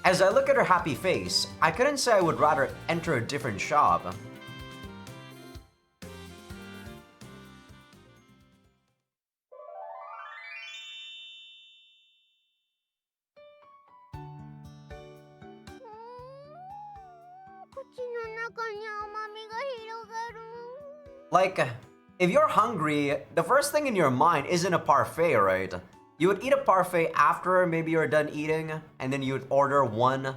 As I look at her happy face, I couldn't say I would rather enter a different shop. Like, if you're hungry, the first thing in your mind isn't a parfait, right? You would eat a parfait after maybe you're done eating, and then you'd order one.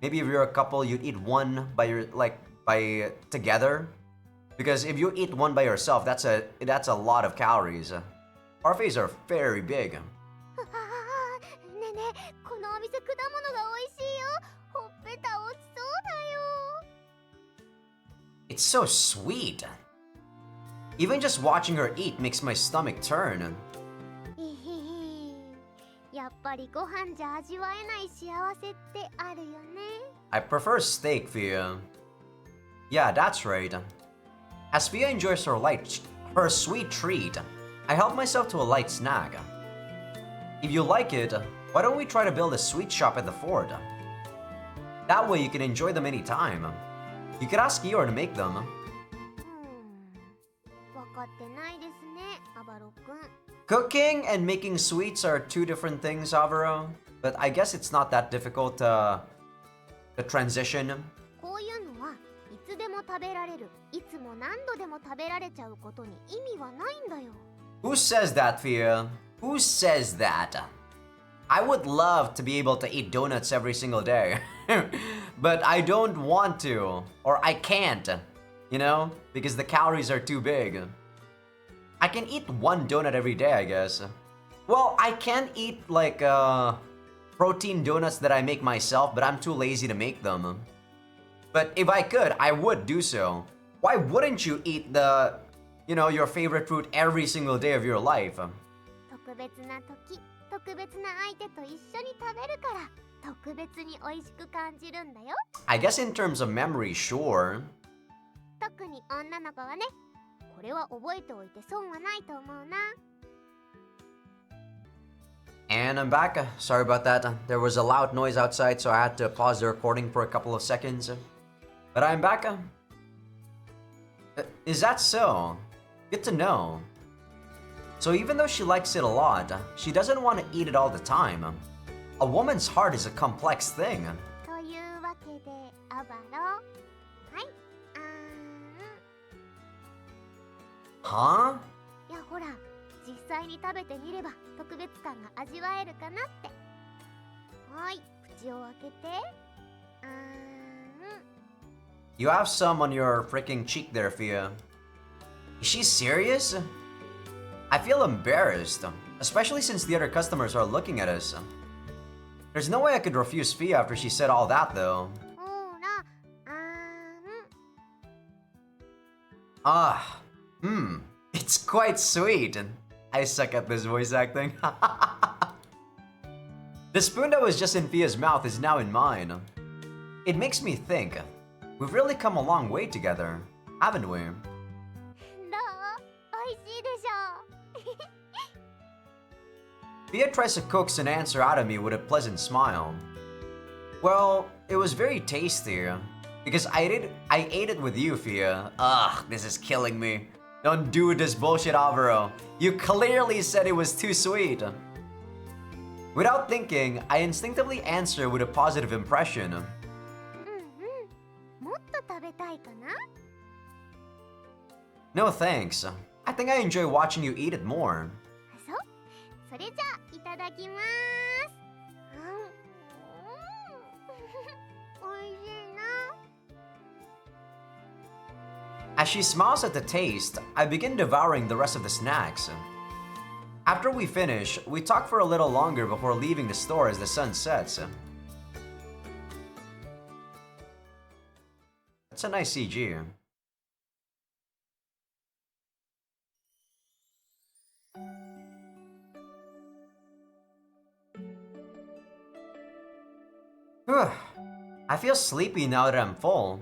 Maybe if you're a couple, you'd eat one by together. Because if you eat one by yourself, that's a lot of calories. Parfaits are very big. ねえねえ、このお店果物が美味しいよ。ほっぺた落ちそうだよ。 It's so sweet. Even just watching her eat makes my stomach turn. やっぱりご飯じゃ味わえない幸せってあるよね。 I prefer steak, Fia. Yeah, that's right. As Fia enjoys her sweet treat, I help myself to a light snack. If you like it, why don't we try to build a sweet shop at the fort? That way you can enjoy them anytime. You could ask Eeyore to make them. わかってないですね、アバロくん。 Cooking and making sweets are 2 different things, Avaro. But I guess it's not that difficult to transition. こういうのはいつでも食べられる、いつも何度でも食べられちゃうことに意味はないんだよ。 Who says that, Fia? Who says that? I would love to be able to eat donuts every single day. But I don't want to. Or I can't. You know? Because the calories are too big. I can eat 1 donut every day, I guess. Well, I can eat like protein donuts that I make myself, but I'm too lazy to make them. But if I could, I would do so. Why wouldn't you eat your favorite fruit every single day of your life? 特別な時、特別な相手と一緒に食べるから特別に美味しく感じるんだよ。 I guess in terms of memory, sure. 特に女の子はね、これは覚えておいて損はないと思うな。 And I'm back. Sorry about that. There was a loud noise outside, so I had to pause the recording for a couple of seconds. But I'm back. Is that so? Good to know. So even though she likes it a lot, she doesn't want to eat it all the time. A woman's heart is a complex thing. というわけで、アバロ。はい。Huh? いやほら、実際に食べてみれば特別感が味わえるかなって。はい、口を開けて。You have some on your freaking cheek there, Fia. Is she serious? I feel embarrassed, especially since the other customers are looking at us. There's no way I could refuse Fia after she said all that, though. ほら、It's quite sweet. I suck at this voice acting. The spoon that was just in Fia's mouth is now in mine. It makes me think, we've really come a long way together, haven't we? どう？美味しいでしょう。 Fia tries to coax an answer out of me with a pleasant smile. Well, it was very tasty. Because I ate it with you, Fia. Ugh, this is killing me. Don't do this bullshit, Alvaro. You clearly said it was too sweet. Without thinking, I instinctively answer with a positive impression. もっと食べたいかな？ No thanks. I think I enjoy watching you eat it more. そう。それじゃあいただきます。美味しいな。 As she smiles at the taste, I begin devouring the rest of the snacks. After we finish, we talk for a little longer before leaving the store as the sun sets. That's a nice CG. I feel sleepy now that I'm full.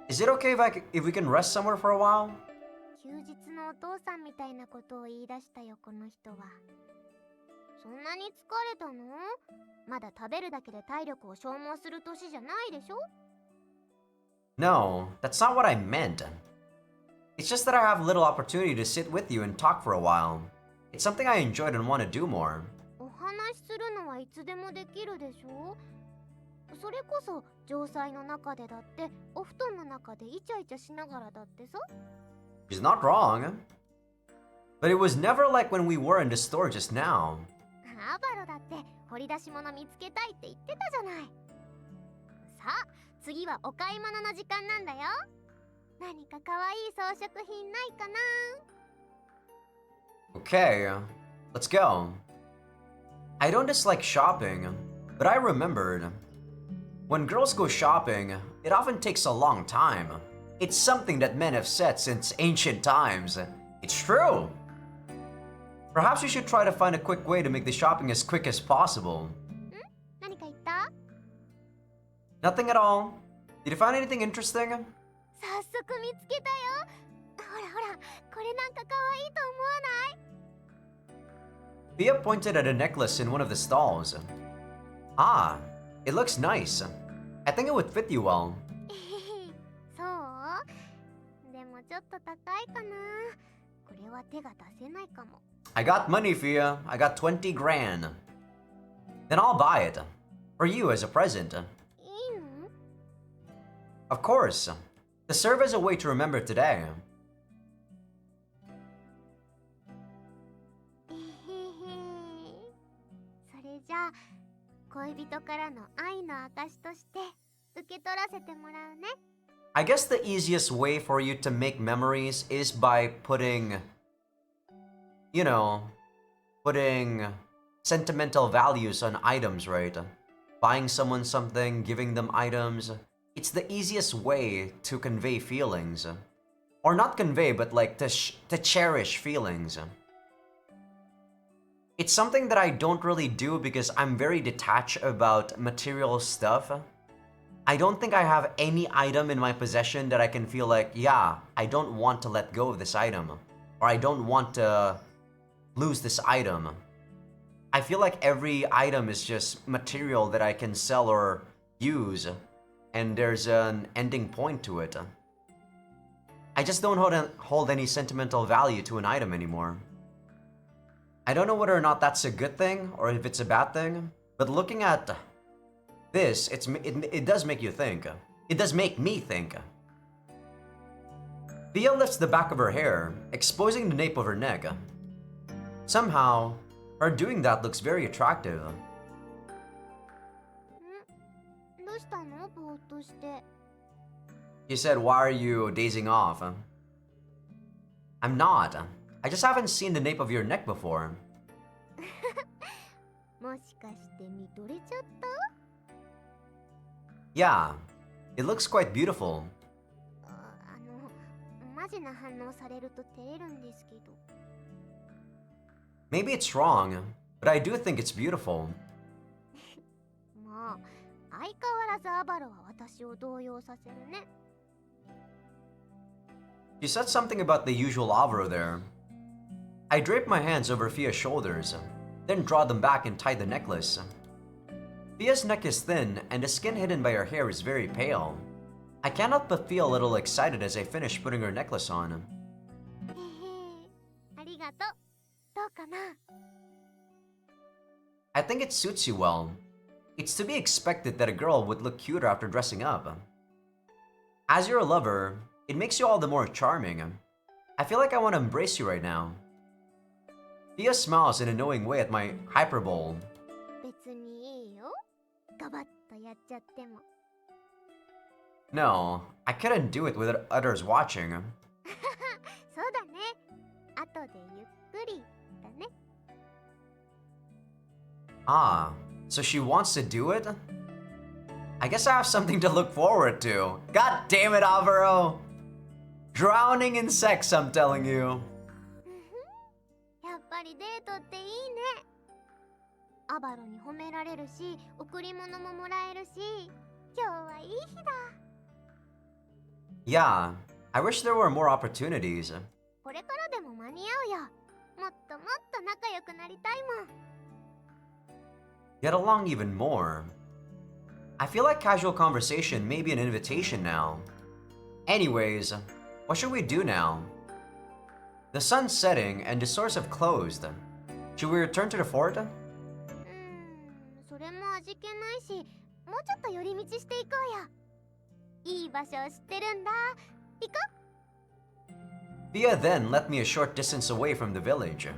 Is it okay if we can rest somewhere for a while? 休日のお父さんみたいなことを言い出したよ、この人は。そんなに疲れたの？まだ食べるだけで体力を消耗する年じゃないでしょ？ No, that's not what I meant. It's just that I have little opportunity to sit with you and talk for a while. It's something I enjoyed and want to do more. お話しするのはいつでもできるでしょ？それこそ城塞の中でだってお布団の中でイチャイチャしながらだってさ。 She's not wrong. But it was never like when we were in the store just now. アバロだって掘り出し物見つけたいって言ってたじゃない。さあ、次はお買い物の時間なんだよ。何かかわいい装飾品ないかな？ Okay, let's go. I don't dislike shopping, but I remembered. When girls go shopping, it often takes a long time. It's something that men have said since ancient times. It's true. Perhaps we should try to find a quick way to make the shopping as quick as possible. 何か言った？ Nothing at all. Did you find anything interesting? 早速見つけたよ。ほらほら、これなんかかわいいと思わない？ Thea pointed at a necklace in one of the stalls. Ah, it looks nice. I think it would fit you well. そう？でもちょっと高いかな。これは手が出せないかも。 I got money, Fia. I got 20 grand. Then I'll buy it. For you as a present. いいの？ Of course. To serve as a way to remember today. それじゃあ恋人からの愛の証として受け取らせてもらうね。 I guess the easiest way for you to make memories is by putting, putting sentimental values on items, right? Buying someone something, giving them items. It's the easiest way to convey feelings. Or not convey, but like to cherish feelings. It's something that I don't really do because I'm very detached about material stuff. I don't think I have any item in my possession that I can feel like, yeah, I don't want to let go of this item. Or I don't want to lose this item. I feel like every item is just material that I can sell or use. And there's an ending point to it. I just don't hold any sentimental value to an item anymore. I don't know whether or not that's a good thing or if it's a bad thing, but looking at this, it does make you think. It does make me think. Thea lifts the back of her hair, exposing the nape of her neck. Somehow, her doing that looks very attractive. どうしたの？ぼーっとして。 She said, why are you dazing off? I'm not. I just haven't seen the nape of your neck before. もしかして見とれちゃった？ Yeah, it looks quite beautiful. マジな反応されると照れるんですけど。 Maybe it's wrong, but I do think it's beautiful. まあ、相変わらずアバロは私を動揺させるね。 She said something about the usual Avro there. I draped my hands over Fia's shoulders, then draw them back and tied the necklace. Fia's neck is thin, and the skin hidden by her hair is very pale. I cannot but feel a little excited as I finish putting her necklace on. へへ、ありがとう。どうかな？ I think it suits you well. It's to be expected that a girl would look cuter after dressing up. As your lover, it makes you all the more charming. I feel like I want to embrace you right now. Fia smiles in a knowing way at my hyperbole. 別にいいよ。ガバッとやっちゃっても。 No, I couldn't do it with others watching. そうだね。後でゆっくりだね。 Ah, so she wants to do it? I guess I have something to look forward to. God damn it, Alvaro! Drowning in sex, I'm telling you. やっぱりデートっていいね。アバロに褒められるし、贈り物ももらえるし、今日はいい日だ。 Yeah, I wish there were more opportunities. これからでも間に合うよ。もっともっと仲良くなりたいもん。 Get along even more. I feel like casual conversation may be an invitation now. Anyways, what should we do now? The sun's setting and the stores have closed. Should we return to the fort? それも味気ないし、もうちょっと寄り道していこうよ。いい場所を知ってるんだ。行こう。 Thea then led me a short distance away from the village.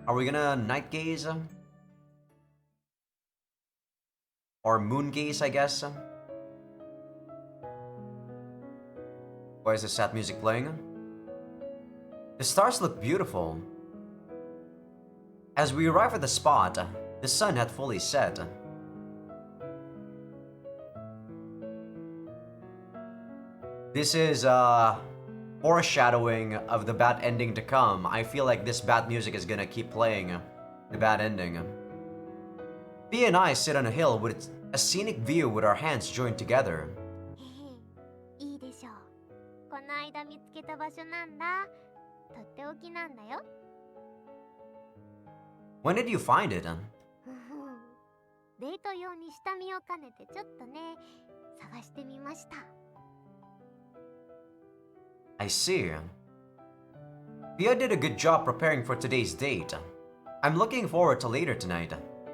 Are we gonna night gaze? Or moon gaze, I guess? Why is the sad music playing? The stars look beautiful. As we arrive at the spot, the sun had fully set. This is foreshadowing of the bad ending to come. I feel like this bad music is gonna keep playing the bad ending. Thea and I sit on a hill with a scenic view with our hands joined together. へへ、いいでしょう。この間見つけた場所なんだ。とっておきなんだよ。 When did you find it? デート用に下見を兼ねてちょっとね、探してみました。 I see. Thea did a good job preparing for today's date. I'm looking forward to later tonight.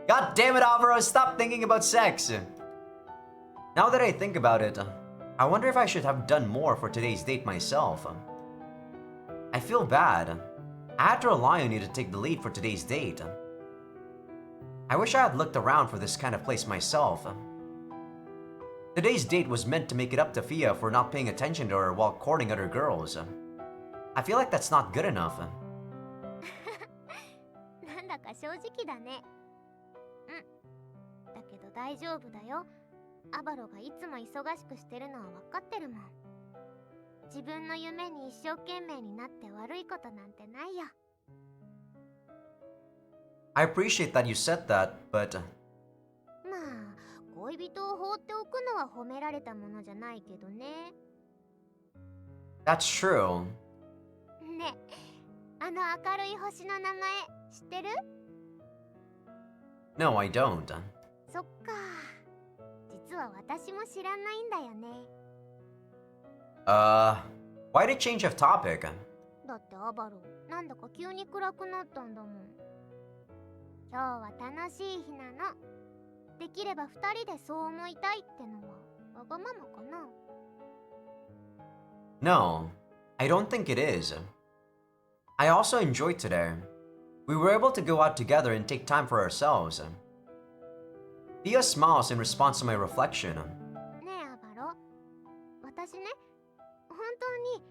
God damn it, Alvaro, stop thinking about sex! Now that I think about it, I wonder if I should have done more for today's date myself. I feel bad. I had to rely on you to take the lead for today's date. I wish I had looked around for this kind of place myself. Today's date was meant to make it up to Fia for not paying attention to her while courting other girls. I feel like that's not good enough. 正直だね。だけど大丈夫だよ。アバロがいつも忙しくしてるのは分かってるもん。自分の夢に一生懸命になって悪いことなんてないよ。I appreciate that you said that, but まあ恋人を放っておくのは褒められたものじゃないけどね。 that's true. ね、あの明るい星の名前知ってる？ No, I don't. そっか、実は私も知らないんだよね。Why the change of topic? だってアバロなんだか急に暗くなったんだもん。今日は楽しい日なの。できれば2人でそう思いたいってのはわがままかな。 No, I don't think it is. I also enjoyed today. We were able to go out together and take time for ourselves. Thea smiles in response to my reflection. ねえアバロ、私ね、本当に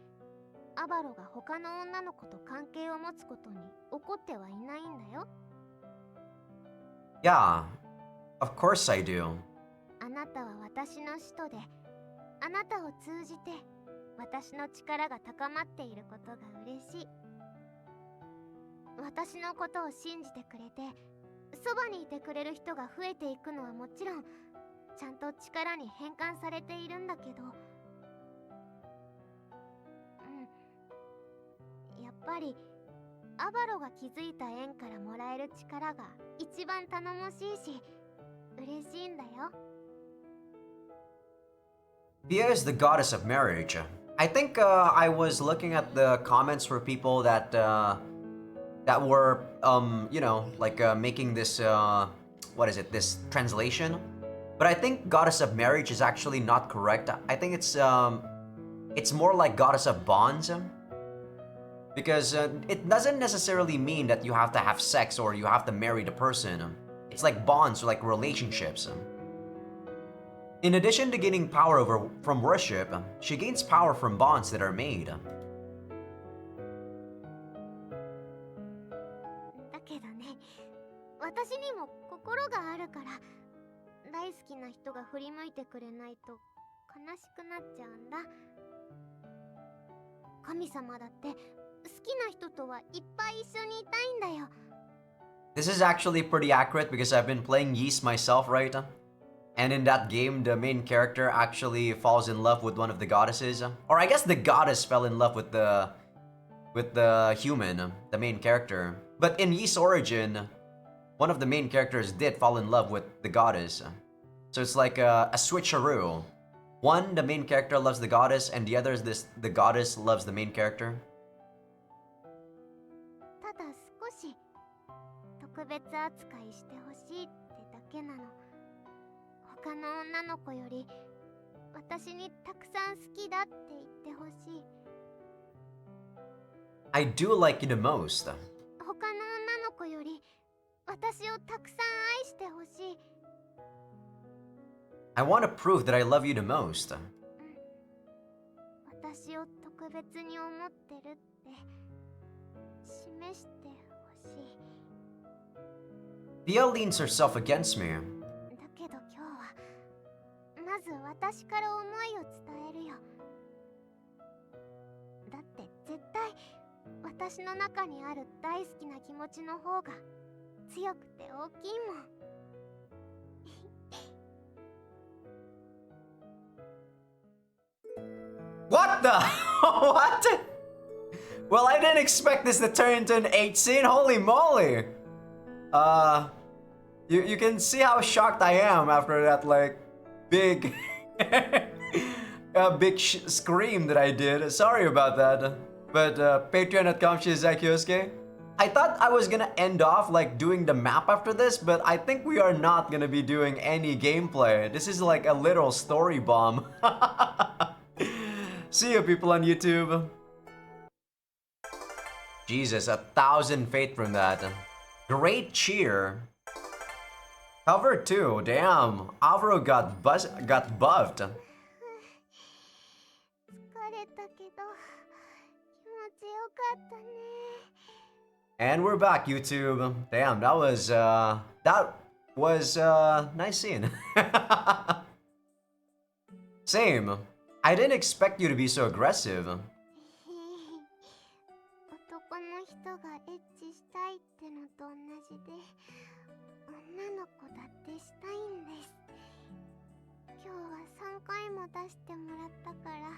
アバロが他の女の子と関係を持つことに怒ってはいないんだよ。 Yeah, of course I do. あなたは私の使徒で、あなたを通じて私の力が高まっていることが嬉しい。私のことを信じてくれて、そばにいてくれる人が増えていくのはもちろん、ちゃんと力に変換されているんだけど、やっぱりアバロが築いた縁からもらえる力が一番頼もしいし、嬉しいんだよ。 Thea is the goddess of marriage. I think I was looking at the comments for people that that were making this what is it, this translation. But I think goddess of marriage is actually not correct. I think it's more like goddess of bonds. Because it doesn't necessarily mean that you have to have sex or you have to marry the person. It's like bonds or like relationships. In addition to gaining power from worship, she gains power from bonds that are made. だけどね、私にも心があるから、大好きな人が振り向いてくれないと悲しくなっちゃうんだ。神様だって好きな人とはいっぱい一緒にいたいんだよ。 This is actually pretty accurate because I've been playing Yeast myself, right? And in that game, the main character actually falls in love with one of the goddesses. Or I guess the goddess fell in love with the human, the main character. But in Yeast's origin, one of the main characters did fall in love with the goddess. So it's like a switcheroo. One, the main character loves the goddess, and the other is the goddess loves the main character. ただ少し特別扱いしてほしいってだけなの。他の女の子より私にたくさん好きだって言ってほしい。 I do like you the most. 他の女の子より私をたくさん愛してほしい。 I want to prove that I love you the most. 私を特別に思ってるって示してほしい。 Thea leans herself against me. だけど今日はまず私から思いを伝えるよ。だって絶対私の中にある大好きな気持ちの方が強くて大きいもん。What the? What? Well, I didn't expect this to turn into an 8 scene. Holy moly! You can see how shocked I am after that like big scream that I did. Sorry about that. But patreon.com/Azaikyousuke. I thought I was gonna end off like doing the map after this, but I think we are not gonna be doing any gameplay. This is like a literal story bomb. See you people on YouTube. Jesus, 1,000 faith from that. Great cheer. Cover 2, damn. Alvaro got buffed. 疲れたけど気持ちよかったね。And we're back, YouTube. Damn, that was nice scene. Same. I didn't expect you to be so aggressive. 男の人がエッチしたいってのと同じで、女の子だってしたいんです。今日は3回も出してもらったから、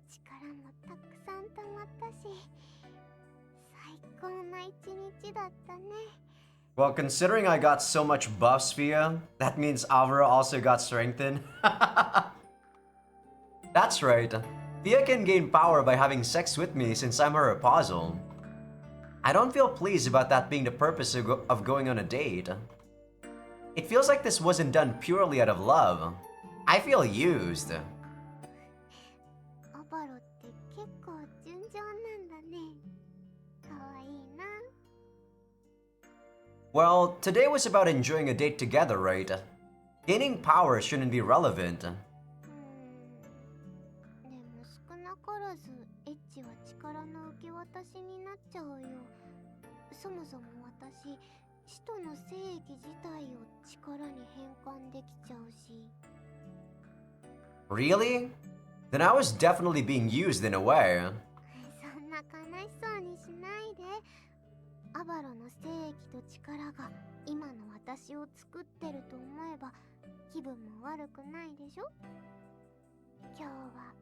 力もたくさん溜まったし、最高な一日だったね。Well, considering I got so much buffs via, that means Avra also got strengthened. That's right. Fia can gain power by having sex with me since I'm her apostle. I don't feel pleased about that being the purpose of going on a date. It feels like this wasn't done purely out of love. I feel used. アバロって結構純情なんだね。かわいいな。Well, today was about enjoying a date together, right? Gaining power shouldn't be relevant. でも少なからずエッチは力の受け渡しになっちゃうよ。そもそも私、使徒の精液自体を力に変換できちゃうし。Really? Then I was definitely being used in a way. そんな悲しそうにしないで。アバロの精液と力が今の私を作ってると思えば気分も悪くないでしょ。今日は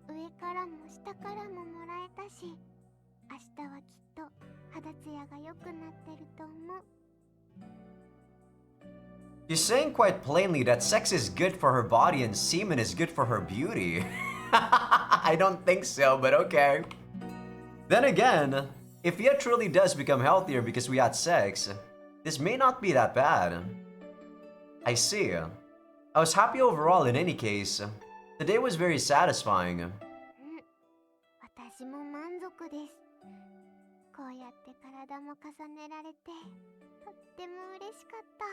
上からも下からももらえたし、明日はきっと肌ツヤが良くなってると思う。She's saying quite plainly that sex is good for her body and semen is good for her beauty. I don't think so, but okay. Then again, if Fia truly does become healthier because we had sex, this may not be that bad. I see. I was happy overall in any case. Today was very satisfying. 私も満足です。こうやって体も重ねられてとっても嬉しかった。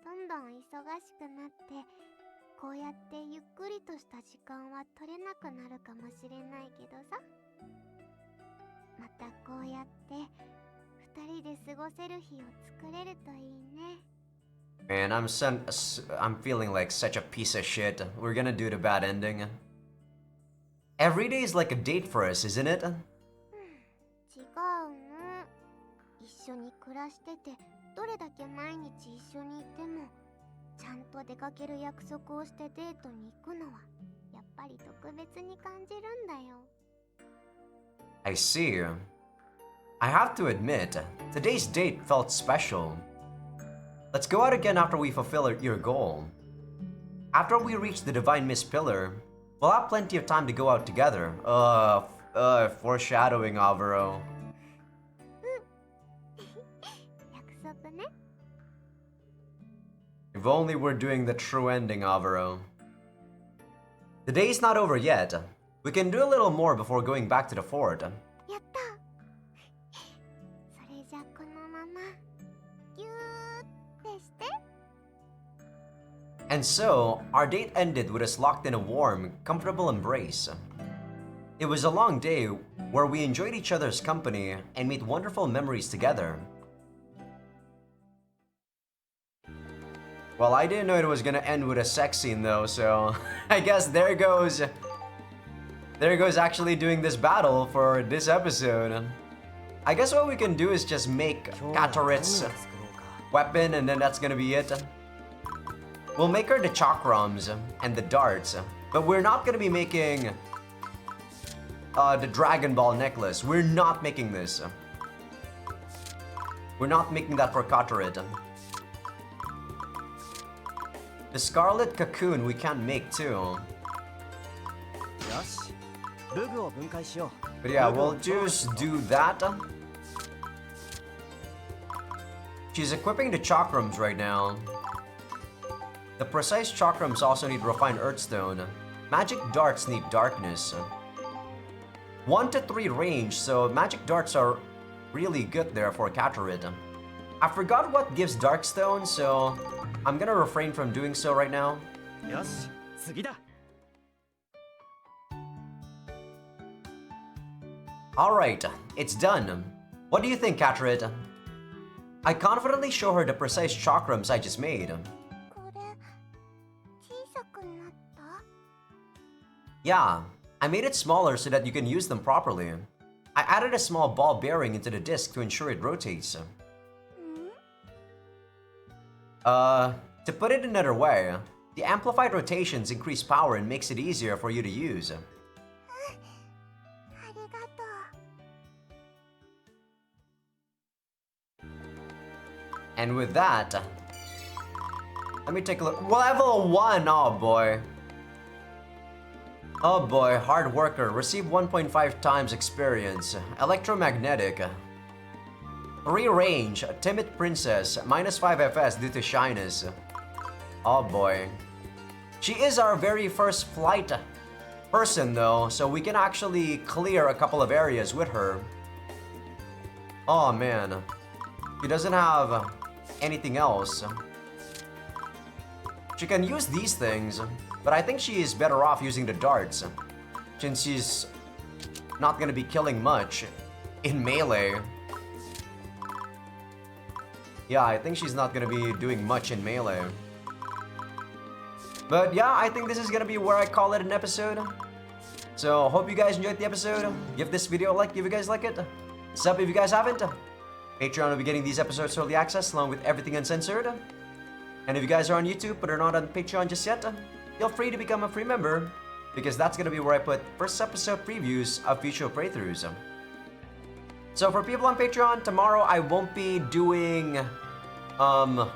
どんどん忙しくなってこうやってゆっくりとした時間は取れなくなるかもしれないけどさ、またこうやって二人で過ごせる日を作れるといいね。Man, I'm feeling like such a piece of shit. We're gonna do the bad ending. Every day is like a date for us, isn't it? 違うの。一緒に暮らしててどれだけ毎日一緒にいてもちゃんと出かける約束をしてデートに行くのはやっぱり特別に感じるんだよ。I see. I have to admit, today's date felt special. Let's go out again after we fulfill your goal. After we reach the Divine Mist Pillar, we'll have plenty of time to go out together. Foreshadowing, Alvaro. 約束ね。If only we're doing the true ending, Alvaro. The day's not over yet. We can do a little more before going back to the fort. やった。それじゃこのままギューってして。 And so, our date ended with us locked in a warm, comfortable embrace. It was a long day where we enjoyed each other's company and made wonderful memories together. Well, I didn't know it was gonna end with a sex scene though, so I guess there goes actually doing this battle for this episode. I guess what we can do is just make Katorit's weapon and then that's gonna be it. We'll make her the chakrams and the darts, but we're not gonna be making the Dragon Ball necklace. We're not making this. We're not making that for Katorit. The Scarlet Cocoon we can't make too. But yeah, we'll just do that. She's equipping the chakrams right now. The precise chakrams also need refined earthstone. Magic darts need darkness. 1 to 3 range, so magic darts are really good there for Katorit. I forgot what gives darkstone, so I'm gonna refrain from doing so right now. Alright, it's done. What do you think, Catrit? I confidently show her the precise chakrams I just made. これ小さくなった？ Yeah, I made it smaller so that you can use them properly. I added a small ball bearing into the disc to ensure it rotates. To put it another way, the amplified rotations increase power and makes it easier for you to use. ありがとう。 And with that, let me take a look. Level 1! Oh boy. Oh boy, hard worker. Receive 1.5 times experience. Electromagnetic. 3 range. Timid princess. Minus 5 FS due to shyness. Oh boy. She is our very first flight person though, so we can actually clear a couple of areas with her. Oh man. She doesn't have anything else. She can use these things, but I think she is better off using the darts, since she's not gonna be killing much in melee. Yeah, I think she's not gonna be doing much in melee. But yeah, I think this is gonna be where I call it an episode. So, hope you guys enjoyed the episode. Give this video a like if you guys like it. Sub if you guys haven't. Patreon will be getting these episodes early access along with everything uncensored. And if you guys are on YouTube but are not on Patreon just yet, feel free to become a free member, because that's gonna be where I put first episode previews of future playthroughs. So for people on Patreon, tomorrow I won't be doing an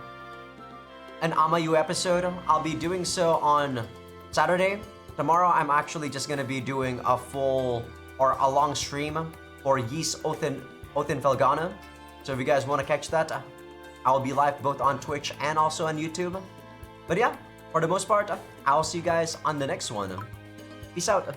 Amayui episode. I'll be doing so on Saturday. Tomorrow I'm actually just gonna be doing a full or a long stream for Ys Othin Felgana. So if you guys want to catch that, I'll be live both on Twitch and also on YouTube. But yeah, for the most part, I'll see you guys on the next one. Peace out.